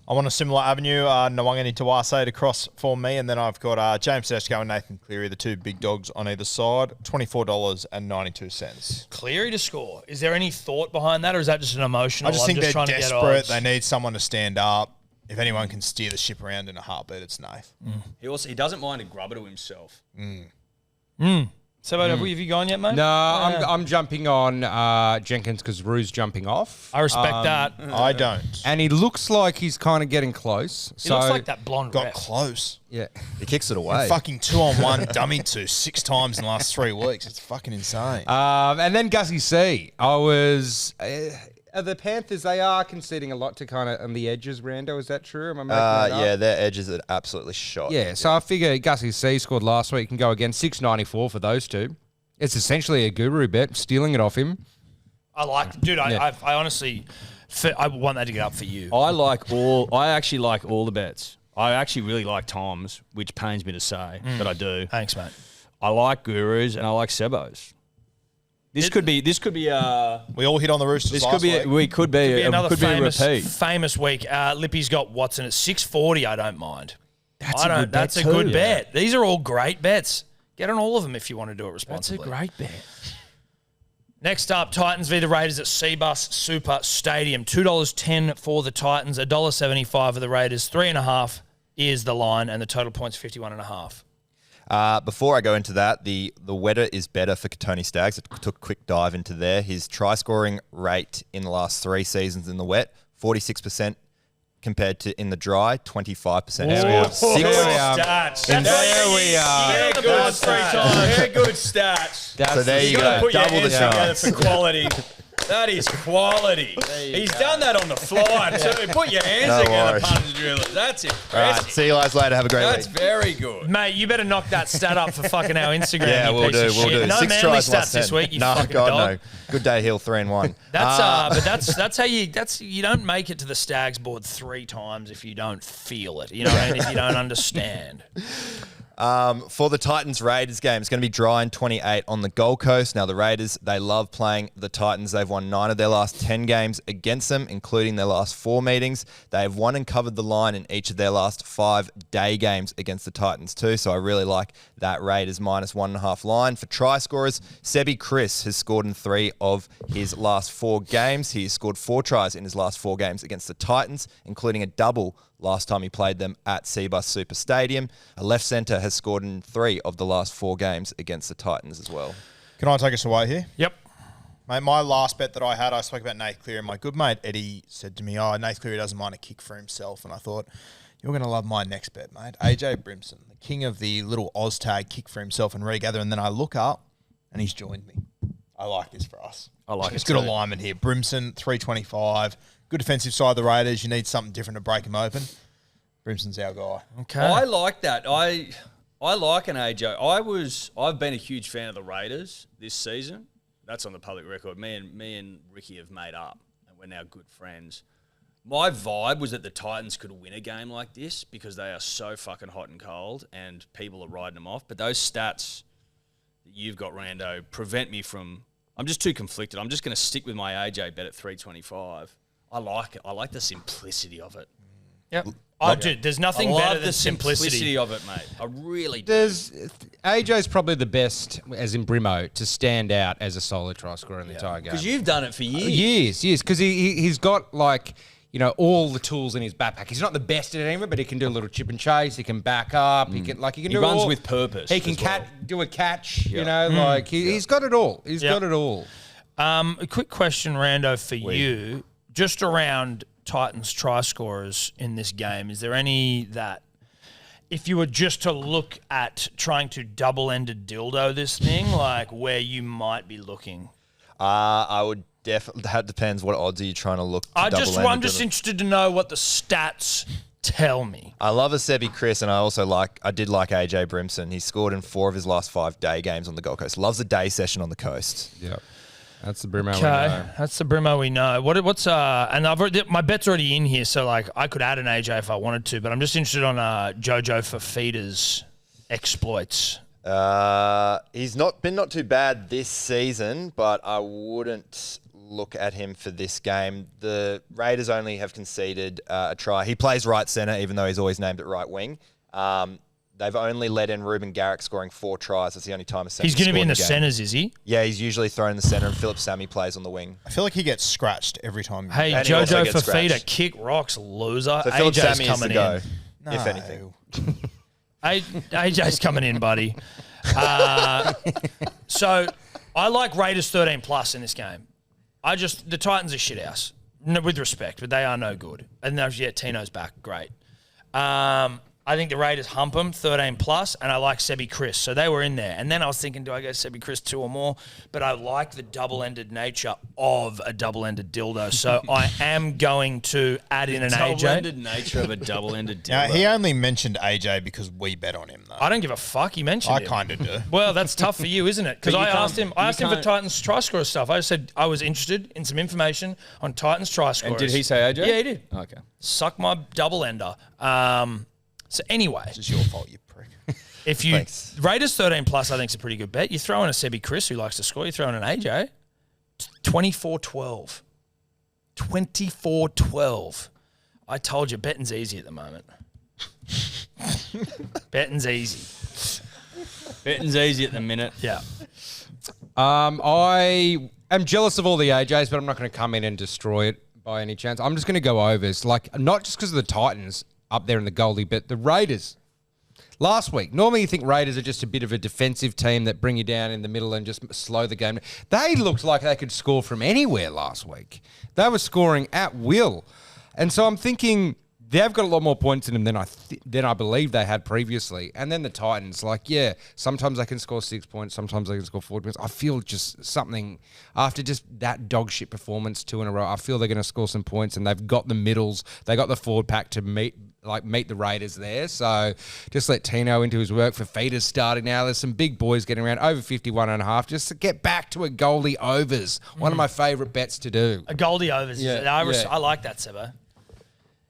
I want a similar avenue. Nwangani Tawase to cross for me, and then I've got James Tedesco and Nathan Cleary, the 2 big dogs on either side, $24.92. Cleary to score. Is there any thought behind that, or is that just an emotional? I just think they're trying to get desperate. odds? They need someone to stand up. If anyone can steer the ship around in a heartbeat, it's Nath. He doesn't mind a grubber to himself. So, have you gone yet, mate? No, I'm jumping on Jenkins because Rue's jumping off. I respect that. I don't. And he looks like he's kind of getting close. He looks like that blonde Got ref. close. Yeah. He kicks it away. Fucking 2-on-1 dummy 6 times in the last 3 weeks. It's fucking insane. And then Gussie C. I was... the Panthers, they are conceding a lot to kind of on the edges, Rando. Is that true? Am I making that up? Yeah, their edges are absolutely shot. Yeah, so I figure Gussie C scored last week, can go again, $6.94 for those two. It's essentially a guru bet, stealing it off him. I honestly, I want that to get up for you. I actually like all the bets. I actually really like Tom's, which pains me to say, but I do. Thanks, mate. I like gurus and I like Sebos. This could be. We all hit on the Roosters This last could be. week. Could be Another a repeat. famous week. Lippy's got Watson at 6.40. I don't mind. That's a That's good a good bet. bet. These are all great bets. Get on all of them if you want to do it responsibly. That's a great bet. Next up, Titans v the Raiders at Seabus Super Stadium. $2.10 for the Titans, $1.75 for the Raiders. 3.5 is the line, and the total points 51.5. Before I go into that, the weather is better for Tony Staggs. I took a quick dive into there. His try-scoring rate in the last 3 seasons in the wet, 46% compared to in the dry, 25%. There Stats. There we are. Very good stats. So there you go. Put your Double the hands together chance. for quality. That is quality. He's done that on the fly too. Put your hands No together, worries. punters drillers. That's All impressive. right, see you guys later. Have a great That's week. very good. Mate, you better knock that stat up for fucking our Instagram. Yeah, you we'll piece of do. We'll shit. do. No 6 manly tries stats last 10. this week. You No, fucking God, dog. no. Good day, Hill, 3-1. That's how you don't make it to the Stags board 3 times if you don't feel it. You know what I mean? If you don't understand. For the Titans-Raiders game, it's going to be dry in 28 on the Gold Coast. Now, the Raiders, they love playing the Titans. They've won 9 of their last 10 games against them, including their last 4 meetings. They have won and covered the line in each of their last 5 day games against the Titans too. So I really like that Raiders -1.5 line. For try scorers, Sebi Chris has scored in 3 of his last 4 games. He has scored 4 tries in his last 4 games against the Titans, including a double last time he played them at Seabus Super Stadium. A left centre has scored in 3 of the last 4 games against the Titans as well. Can I take us away here? Yep. Mate, my last bet that I spoke about Nath Cleary. My good mate Eddie said to me, Nath Cleary doesn't mind a kick for himself. And I thought, you're going to love my next bet, mate. AJ Brimson, the king of the little Oztag kick for himself and regather. And then I look up and he's joined me. I like this for us. I like It's it good too. alignment here. Brimson, 325. Good defensive side of the Raiders. You need something different to break him open. Brimson's our guy. Okay. I like that. I like an AJ. I've been a huge fan of the Raiders this season. That's on the public record. Me and Ricky have made up, and we're now good friends. My vibe was that the Titans could win a game like this because they are so fucking hot and cold, and people are riding them off. But those stats that you've got, Rando, prevent me from. I'm just too conflicted. I'm just going to stick with my AJ bet at 325. I like it. I like the simplicity of it. Yep. Oh, dude, there's nothing I love better than the simplicity. of it, mate. I really do. AJ's probably the best, as in Brimo, to stand out as a solo try scorer in the entire game. Because you've done it for years. Years, because he's got like, all the tools in his backpack. He's not the best at anything, but he can do a little chip and chase. He can back up. He can He runs with purpose He can as well. do a catch. Yeah. He's got it all. He's got it all. A quick question, Rando, for you, just around Titans try scorers in this game. Is there any that, if you were just to look at trying to double-ended dildo this thing, like where you might be looking? I would definitely. That depends. What odds are you trying to look? To I'm just interested to know what the stats tell me. I love a Sebi Chris, and I did like AJ Brimson. He scored in 4 of his last 5 day games on the Gold Coast. Loves a day session on the coast. Yep. That's the Brimo we know. That's the Brimo we know. What's and my bet's already in here, so like I could add an AJ if I wanted to, but I'm just interested on Jojo Fafita's exploits. He's not too bad this season, but I wouldn't look at him for this game. The Raiders only have conceded a try. He plays right centre, even though he's always named at right wing. They've only let in Ruben Garrick scoring 4 tries. That's the only time a centre. He's going to be in the game. centres, is he? Yeah, he's usually thrown in the centre, and Philip Sammy plays on the wing. I feel like he gets scratched every time. Hey, And he also Jojo gets Fafita, scratched. kick rocks, loser. So Philip AJ's Sammy is coming the go, in. if anything. AJ's coming in, buddy. So I like Raiders 13 plus in this game. The Titans are shit house, with respect, but they are no good. And Tino's back, great. I think the Raiders hump them 13 plus, and I like Sebi Chris. So they were in there. And then I was thinking, do I go Sebi Chris 2 or more? But I like the double-ended nature of a double-ended dildo. So I am going to add in an AJ. Double-ended nature of a double-ended dildo. Now, he only mentioned AJ because we bet on him, though. I don't give a fuck. He mentioned I him. kind of do. Well, that's tough for you, isn't it? Because But you I asked him for can't- Titans try scorer stuff. I just said I was interested in some information on Titans try scorers. And did he say AJ? Yeah, he did. Okay. Suck my double ender. So anyway, It's your fault, you prick. if you Thanks. Raiders 13 plus, I think is a pretty good bet. You throw in a Sebi Chris who likes to score. You throw in an AJ. 24-12. 24-12. I told you, betting's easy at the moment. Betting's easy. Betting's easy at the minute. Yeah. I am jealous of all the AJs, but I'm not going to come in and destroy it by any chance. I'm just going to go overs. Like, not just because of the Titans up there in the Goldie, but the Raiders. Last week, normally you think Raiders are just a bit of a defensive team that bring you down in the middle and just slow the game. They looked like they could score from anywhere last week. They were scoring at will. And so I'm thinking they've got a lot more points in them than I believe they had previously. And then the Titans, sometimes they can score 6 points, sometimes they can score 4 points. I feel just something, after just that dog shit performance 2 in a row, I feel they're going to score some points, and they've got the middles, they got the forward pack to meet the Raiders there. So just let Tino into his work. Fafita's starting now. There's some big boys getting around, over 51.5. Just to get back to a Goldie overs. One of my favourite bets to do. A Goldie overs. Yeah, I like that, Sebo.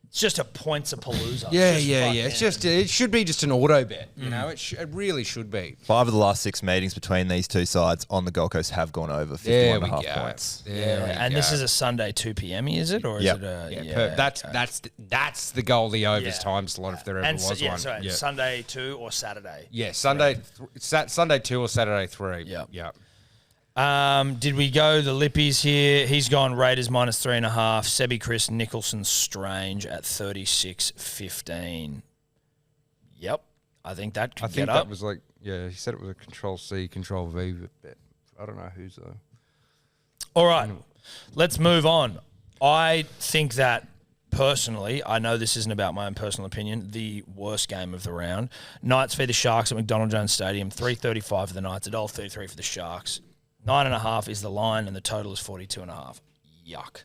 It's just a points of palooza. Yeah. It's just, it should be just an auto bet. You know, it really should be. 5 of the last 6 meetings between these two sides on the Gold Coast have gone over There we 51.5 go. points. There we And go. this is a Sunday 2 p.m. is it? Or is Yep. it a... Yeah, that's the Goldie overs Yeah. time slot if there ever was one. Sorry, Yeah. Sunday 2 or Saturday. Yeah, Sunday 2 or Saturday 3. Yep. Yeah. Did we go the Lippies here? He's gone Raiders minus 3.5. Sebi Chris Nicholson Strange at 36.15. Yep. I think that could I think get that up. was he said it was a Control C, Control V bet. I don't know who's though. All right. Let's move on. I think that personally, I know this isn't about my own personal opinion, the worst game of the round. Knights v the Sharks at McDonald Jones Stadium, $3.35 for the Knights, $1.33 for the Sharks. 9.5 is the line, and the total is 42.5. Yuck.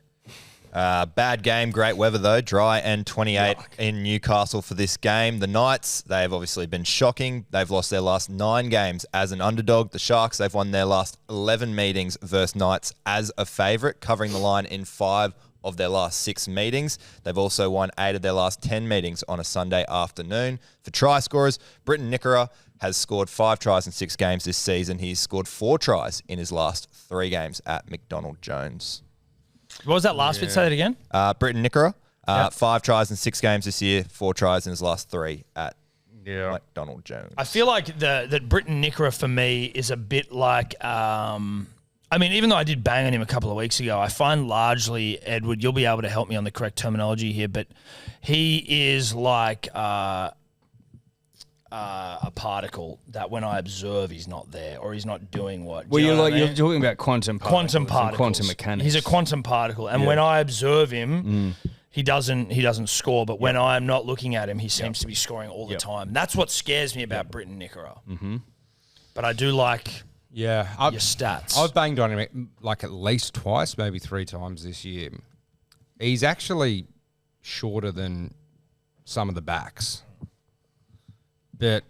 Bad game, great weather though. Dry and 28 in Newcastle for this game. The Knights, they have obviously been shocking. They've lost their last 9 games as an underdog. The Sharks, they've won their last 11 meetings versus Knights as a favourite, covering the line in 5 of their last 6 meetings. They've also won 8 of their last 10 meetings on a Sunday afternoon. For try scorers, Britton Nickera has scored 5 tries in 6 games this season. He's scored 4 tries in his last 3 games at McDonald Jones. What was that last bit? Say that again. Britton Nickera, 5 tries in 6 games this year, 4 tries in his last 3 at McDonald Jones. I feel like that Britton Nickera for me is a bit like... I mean, even though I did bang on him a couple of weeks ago, I find largely, Edward, you'll be able to help me on the correct terminology here, but he is like a particle that when I observe he's not there or he's not doing what. Well, Do you know what I you're mean? talking about quantum particles. Quantum particles. Quantum mechanics. He's a quantum particle, and when I observe him, he doesn't score. But when I'm not looking at him, he seems to be scoring all the time. That's what scares me about Britton Nickera. Mm-hmm. But I do like your stats. I've banged on him like at least twice, maybe 3 times this year. He's actually shorter than some of the backs. But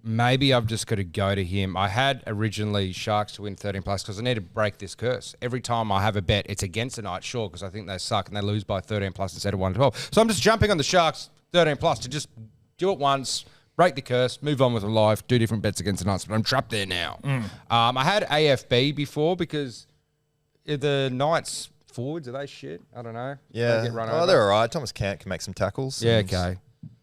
maybe I've just got to go to him. I had originally Sharks to win 13 plus because I need to break this curse. Every time I have a bet, it's against the Knights, sure, because I think they suck and they lose by 13 plus instead of 1-12. So I'm just jumping on the Sharks 13 plus to just do it once, break the curse, move on with my life, do different bets against the Knights, but I'm trapped there now. I had AFB before because the Knights forwards, are they shit? I don't know. Yeah. They get run over. They're all right. Thomas Kent can make some tackles. Yeah, okay.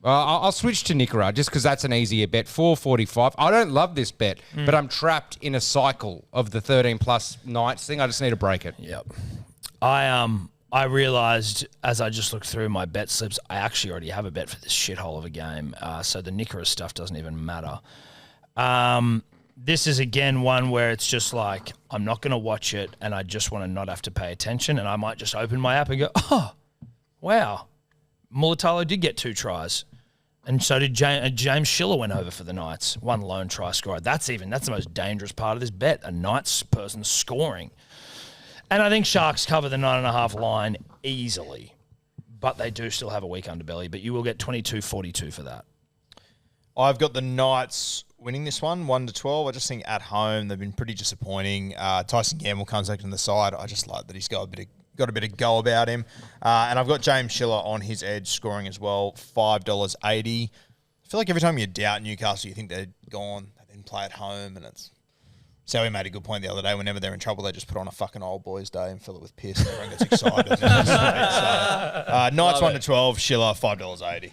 I'll switch to Nickera just because that's an easier bet. 4.45. I don't love this bet, but I'm trapped in a cycle of the 13 plus Knights thing. I just need to break it. Yep. I realised as I just looked through my bet slips, I actually already have a bet for this shithole of a game. So the Nickera stuff doesn't even matter. This is, again, one where it's just like, I'm not going to watch it and I just want to not have to pay attention. And I might just open my app and go, oh, wow. Mulatalo did get 2 tries. And so did James Schiller went over for the Knights. 1 lone try scorer. That's the most dangerous part of this bet. A Knights person scoring. And I think Sharks cover the 9.5 line easily. But they do still have a weak underbelly. But you will get 22-42 for that. I've got the Knights winning this one, 1-12. I just think at home they've been pretty disappointing. Tyson Gamble comes back on the side. I just like that he's got a bit of go about him. And I've got James Schiller on his edge scoring as well, $5.80. I feel like every time you doubt Newcastle, you think they're gone. They didn't play at home, and it's... Sally made a good point the other day. Whenever they're in trouble, they just put on a fucking old boys' day and fill it with piss. And everyone gets excited. Knights 1-12, Schiller $5.80.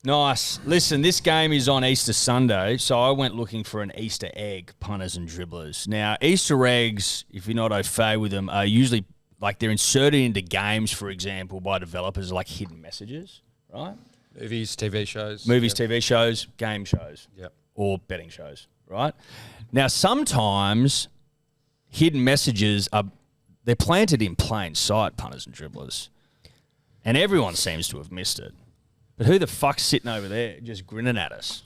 Nice. Listen, this game is on Easter Sunday, so I went looking for an Easter egg, punters and dribblers. Now, Easter eggs, if you're not au fait with them, are usually, like, they're inserted into games, for example, by developers, like hidden messages, right? Movies, TV shows. TV shows, game shows, or betting shows, right? Now, sometimes hidden messages they're planted in plain sight, punters and dribblers, and everyone seems to have missed it. But who the fuck's sitting over there just grinning at us?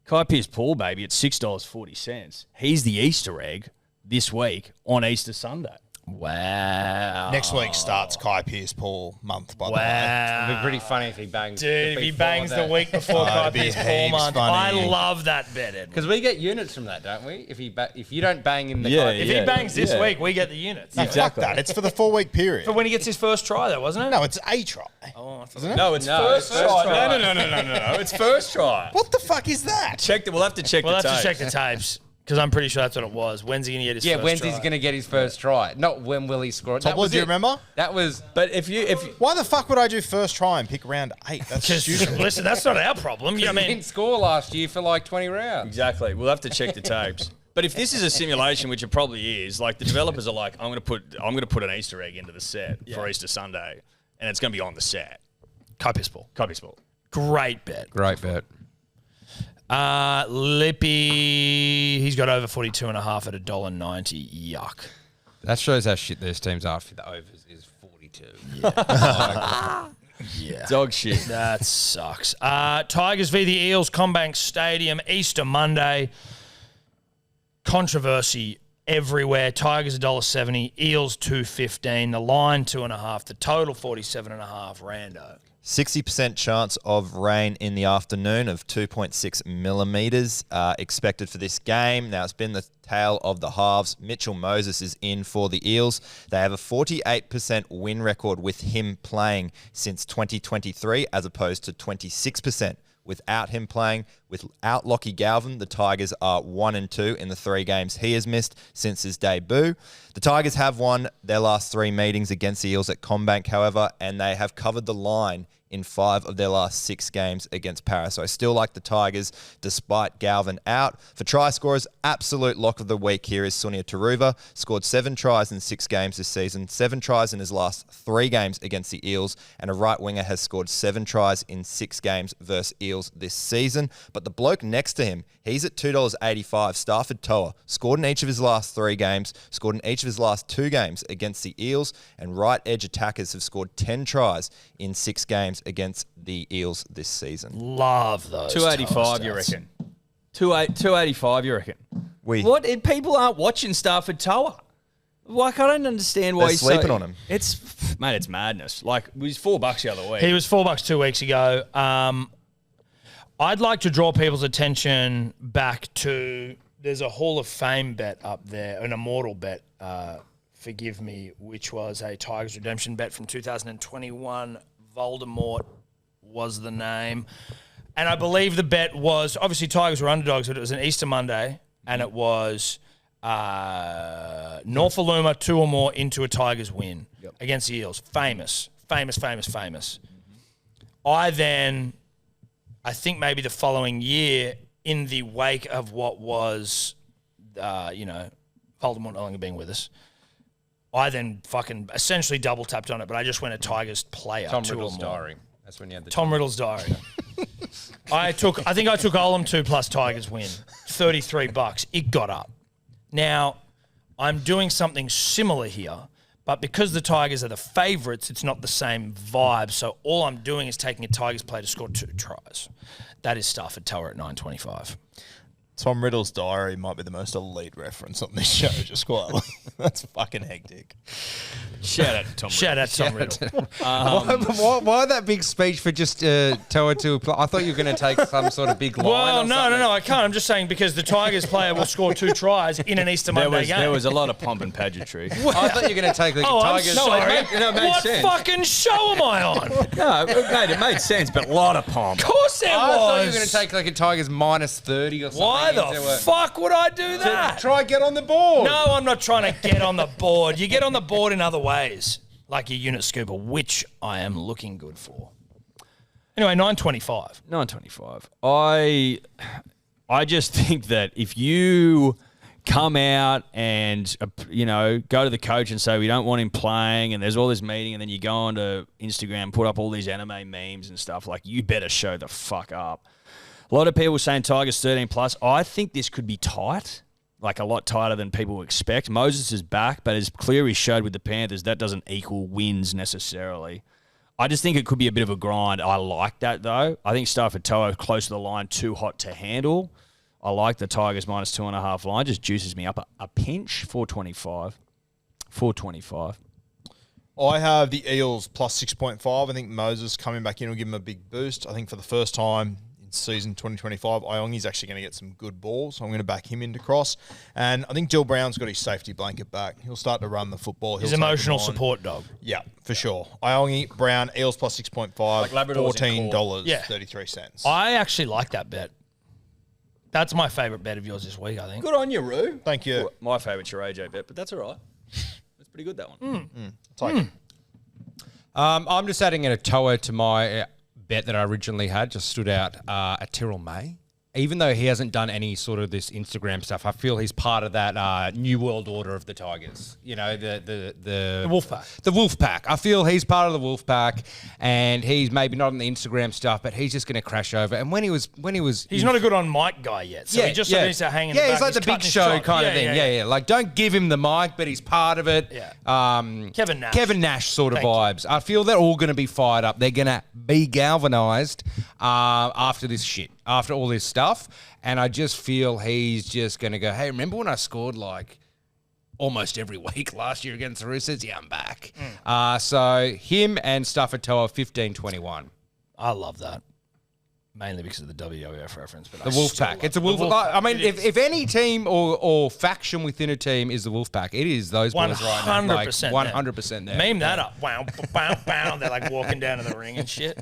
Kai Pearce-Paul, baby, at $6.40. He's the Easter egg this week on Easter Sunday. Wow. Next week starts Kai Pearce-Paul month, by the way. It'd be pretty funny if he bangs. Dude, if he bangs the week before Kai Pearce-Paul month, I love that bet, Edward. Because we get units from that, don't we? If you don't bang in the If he bangs this week, we get the units. No, fuck that. It's for the 4-week period. For when he gets his first try, though, wasn't it? No, it's a try. Isn't it? No, it's first try. No. It's first try. What the fuck is that? We'll have to check the We'll tapes. have to check the tapes. Because I'm pretty sure that's what it was. When's he going to get his first try? when's he's going to get his first try? Not when will he score it. Topler, do you remember? That was... But if you Why the fuck would I do first try and pick round 8? That's stupid. Listen, that's not our problem. He didn't score last year for like 20 rounds. Exactly. We'll have to check the tapes. But if this is a simulation, which it probably is, like the developers are like, I'm going to put an Easter egg into the set for Easter Sunday, and it's going to be on the set. Kai Pearce-Paul. Great bet. Great bet. Lippy, he's got over 42.5 at $1.90. Yuck. That shows how shit these teams are. The overs is 42. Yeah. Dog shit. That sucks. Tigers v. the Eels, Combank Stadium, Easter Monday. Controversy everywhere. Tigers $1.70, Eels $2.15. The line 2.5. The total 47.5. Rando. 60% chance of rain in the afternoon of 2.6 millimetres expected for this game. Now, it's been the tale of the halves. Mitchell Moses is in for the Eels. They have a 48% win record with him playing since 2023 as opposed to 26% without him playing. Without Lockie Galvin, the Tigers are 1-2 in the 3 games he has missed since his debut. The Tigers have won their last 3 meetings against the Eels at Combank, however, and they have covered the line in 5 of their last 6 games against Para. So I still like the Tigers despite Galvin out. For try scorers, absolute lock of the week here is Sunia Taruva. Scored 7 tries in 6 games this season, 7 tries in his last 3 games against the Eels, and a right winger has scored 7 tries in 6 games versus Eels this season. But the bloke next to him, he's at $2.85, Stafford Toa. Scored in each of his last 3 games, scored in each of his last 2 games against the Eels, and right edge attackers have scored 10 tries in 6 games against the Eels this season. Love those. 285, you reckon? 285, you reckon? What? People aren't watching Stafford Toa. Like, I don't understand why They're he's sleeping on him. It's madness. Like, it was $4 the other week. He was $4 2 weeks ago. I'd like to draw people's attention back to, there's a Hall of Fame bet up there, an immortal bet, forgive me, which was a Tigers redemption bet from 2021. Voldemort was the name. And I believe the bet was, obviously Tigers were underdogs, but it was an Easter Monday, and it was Norfoluma 2 or more into a Tigers win against the Eels. Famous. I think maybe the following year, in the wake of what was, Voldemort no longer being with us, I then fucking essentially double tapped on it, but I just went a Tigers player. Tom Riddle's diary. That's when you had the Tom Riddle's diary. I think I took Olam 2 plus Tigers win, $33. It got up. Now, I'm doing something similar here, but because the Tigers are the favourites, it's not the same vibe. So all I'm doing is taking a Tigers player to score 2 tries. That is Stafford Toa at 9.25. Tom Riddle's diary might be the most elite reference on this show, just quietly. That's fucking hectic. Shout out to Tom Riddle. Why that big speech for just Toa to apply? I thought you were going to take some sort of big line. Well, no, I can't. I'm just saying because the Tigers player will score 2 tries in an Easter Monday game. There was a lot of pomp and pageantry. I thought you were going to take the Tigers. I'm sorry. It made What sense. fucking show am I on? No, it made sense, but a lot of pomp. Of course there I was. thought you were going to take like a Tigers minus 30 or something. Why the fuck would I do that? Try get on the board. No, I'm not trying to get on the board. You get on the board in other ways, like your unit scooper, which I am looking good for. Anyway, 9.25. 9.25. I just think that if you come out and go to the coach and say we don't want him playing, and there's all this meeting, and then you go onto Instagram, put up all these anime memes and stuff, like, you better show the fuck up. A lot of people saying Tigers 13 plus. I think this could be tight, like a lot tighter than people expect. Moses is back, but as clearly showed with the Panthers, that doesn't equal wins necessarily. I just think it could be a bit of a grind. I like that, though. I think Stafford Toa close to the line, too hot to handle. I like the Tigers minus 2.5 line. Just juices me up a pinch. 4.25. 4.25. I have the Eels plus 6.5. I think Moses coming back in will give him a big boost. I think for the first time in season 2025, Iongi's actually going to get some good balls. So I'm going to back him into cross. And I think Dill Brown's got his safety blanket back. He'll start to run the football. His emotional support dog. Yeah, for sure. Iongi, Brown, Eels plus 6.5, Like Labradors in $14.33. I actually like that bet. That's my favourite bet of yours this week, I think. Good on you, Roo. Thank you. My favourite's your AJ bet, but that's all right. That's pretty good, that one. Take it. I'm just adding in a Toa to my bet that I originally had. Just stood out at Tyrrell May. Even though he hasn't done any sort of this Instagram stuff, I feel he's part of that new world order of the Tigers. You know, the Wolf Pack. The Wolf Pack. I feel he's part of the Wolf Pack, and he's maybe not on the Instagram stuff, but he's just going to crash over. And when he was, he's not a good on mic guy yet, so he just sort of needs to hang in the back. He's like the big show kind of thing. Yeah. Like, don't give him the mic, but he's part of it. Yeah. Kevin Nash sort of vibes. I feel they're all going to be fired up. They're going to be galvanized after this shit. After all this stuff, and I just feel he's just going to go, hey, remember when I scored like almost every week last year against the Roosters? Yeah, I'm back. So him and Stafford Toa, 15-21. I love that. Mainly because of the WWF reference. But the Wolf Pack. It's a Wolf Pack. I mean, if any team or faction within a team is the Wolf Pack, it is those boys right now. 100%. Like 100% there. Meme that up. Wow, bow, bow. They're like walking down to the ring and shit.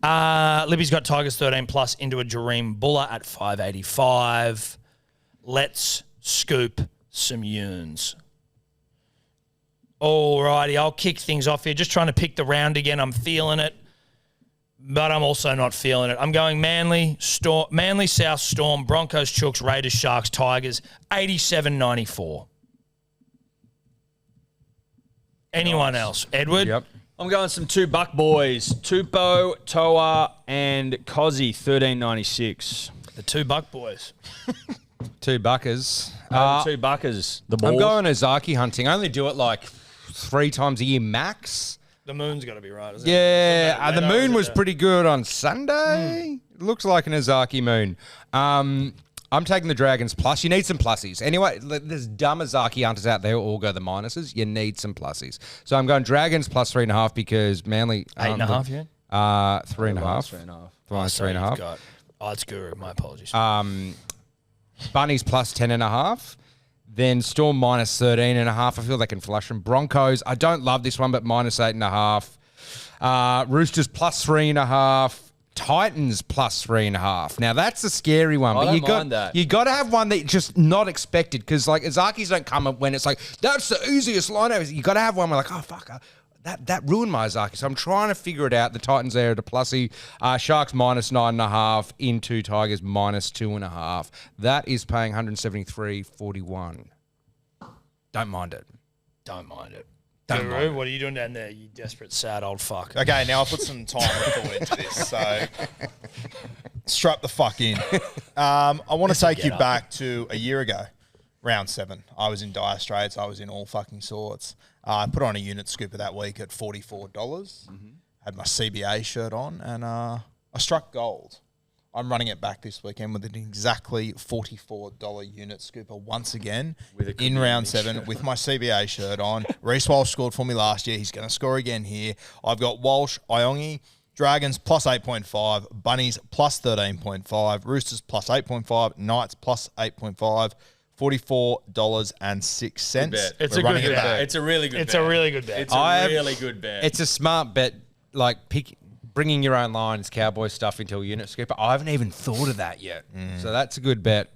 Libby's got Tigers 13 plus into a Jareem Buller at 5.85. Let's scoop some yuns. Alrighty, I'll kick things off here. Just trying to pick the round again. I'm feeling it. but I'm also not feeling it. I'm going Manly, South Storm, Broncos, Chooks, Raiders, Sharks, Tigers, 87-94. Anyone else? Edward? Yep. I'm going some $2 boys. Tupou, Toa, and Cozzy, 13.96. The $2 boys. $2 buckers. $2. The balls. I'm going Ozaki hunting. I only do it like 3 times a year max. The moon's got to be right, isn't it? Yeah, the moon was pretty good on Sunday. It looks like an Ozaki moon. I'm taking the Dragons plus. You need some plussies. Anyway, there's dumb Ozaki hunters out there who all go the minuses. You need some plussies. So I'm going Dragons plus 3.5 because Manly... 8.5, yeah? 3.5. 3.5. Got odds guru. My apologies. Bunnies plus 10.5. Then Storm minus 13.5. I feel they can flush them. Broncos, I don't love this one, but minus 8.5. Roosters plus 3.5. Titans plus 3.5. Now that's a scary one, but you got to have one that just not expected because like Azakis don't come up when it's like that's the easiest line ever. You got to have one where like oh fuck that ruined my Azaki. So I'm trying to figure it out. The Titans there at a plussy. Sharks minus 9.5 into Tigers minus 2.5. That is paying 173.41. Don't mind it. Don't mind it. Guru, what are you doing down there, you desperate, sad old fuck? Okay, now I'll put some time and thought into this. So strap the fuck in. I want to take you back to a year ago, round 7. I was in dire straits. I was in all fucking sorts. I put on a unit scooper that week at $44. Had my CBA shirt on, and I struck gold. I'm running it back this weekend with an exactly $44 unit scooper once again in round 7 with my CBA shirt on. Reece Walsh scored for me last year. He's going to score again here. I've got Walsh, Iongi, Dragons plus 8.5, Bunnies plus 13.5, Roosters plus 8.5, Knights plus 8.5. $44.06. It's a good bet. It's a really good bet. It's a really good bet. It's a really good bet. It's a smart bet, like bringing your own lines, cowboy stuff into a unit scooper. I haven't even thought of that yet. So that's a good bet.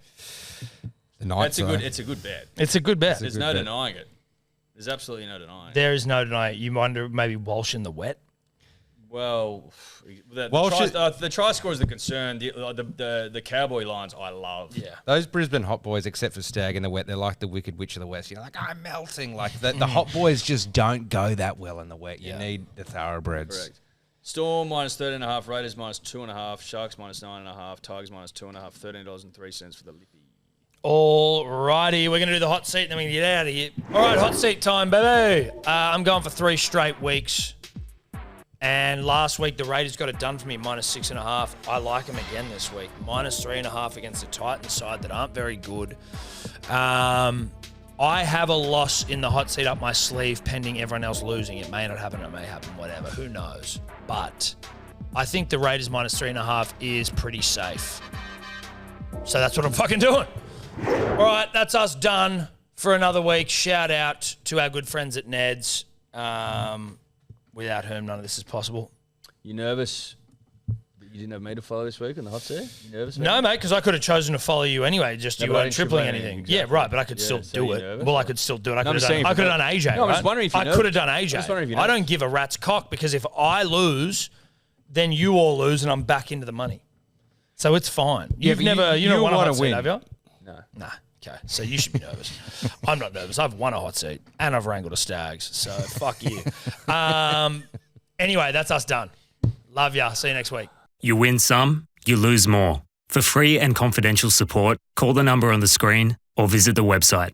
The Knights, it's a good bet. It's a good bet. There's no denying it. There's absolutely no denying it. There is no denying it. You wonder maybe Walsh in the wet? Well, the try score is the concern. The cowboy lines I love. Yeah. Those Brisbane hot boys, except for Stag in the wet, they're like the Wicked Witch of the West. You're like, I'm melting. Like the hot boys just don't go that well in the wet. You need the thoroughbreds. Correct. Storm minus 13.5, Raiders minus 2.5, Sharks minus 9.5, Tigers minus 2.5, $13.03 for the Lippy. All righty, we're going to do the hot seat, then we can get out of here. All right, hot seat time, baby. I'm going for 3 straight weeks. And last week, the Raiders got it done for me, minus 6.5. I like them again this week. Minus 3.5 against the Titans side that aren't very good. I have a loss in the hot seat up my sleeve pending everyone else losing. It may not happen, it may happen, whatever. Who knows? But I think the Raiders minus 3.5 is pretty safe. So that's what I'm fucking doing. All right, that's us done for another week. Shout out to our good friends at Ned's, without whom none of this is possible. You nervous? You didn't have me to follow this week on the hot seat? You nervous? No, mate, because I could have chosen to follow you anyway. Just you weren't tripling anything. Exactly. Yeah, right, but I could still do it. Nervous? Well, I could still do it. I No, could I'm have done AJ. No, I'm just wondering if you're I could have done AJ. just wondering if you're I don't give a rat's cock because if I lose, then you all lose and I'm back into the money. So it's fine. You've never, you don't want a hot seat, have you? No. Nah. Okay, so you should be nervous. I'm not nervous. I've won a hot seat and I've wrangled a Stags. So fuck you. Anyway, that's us done. Love ya. See you next week. You win some, you lose more. For free and confidential support, call the number on the screen or visit the website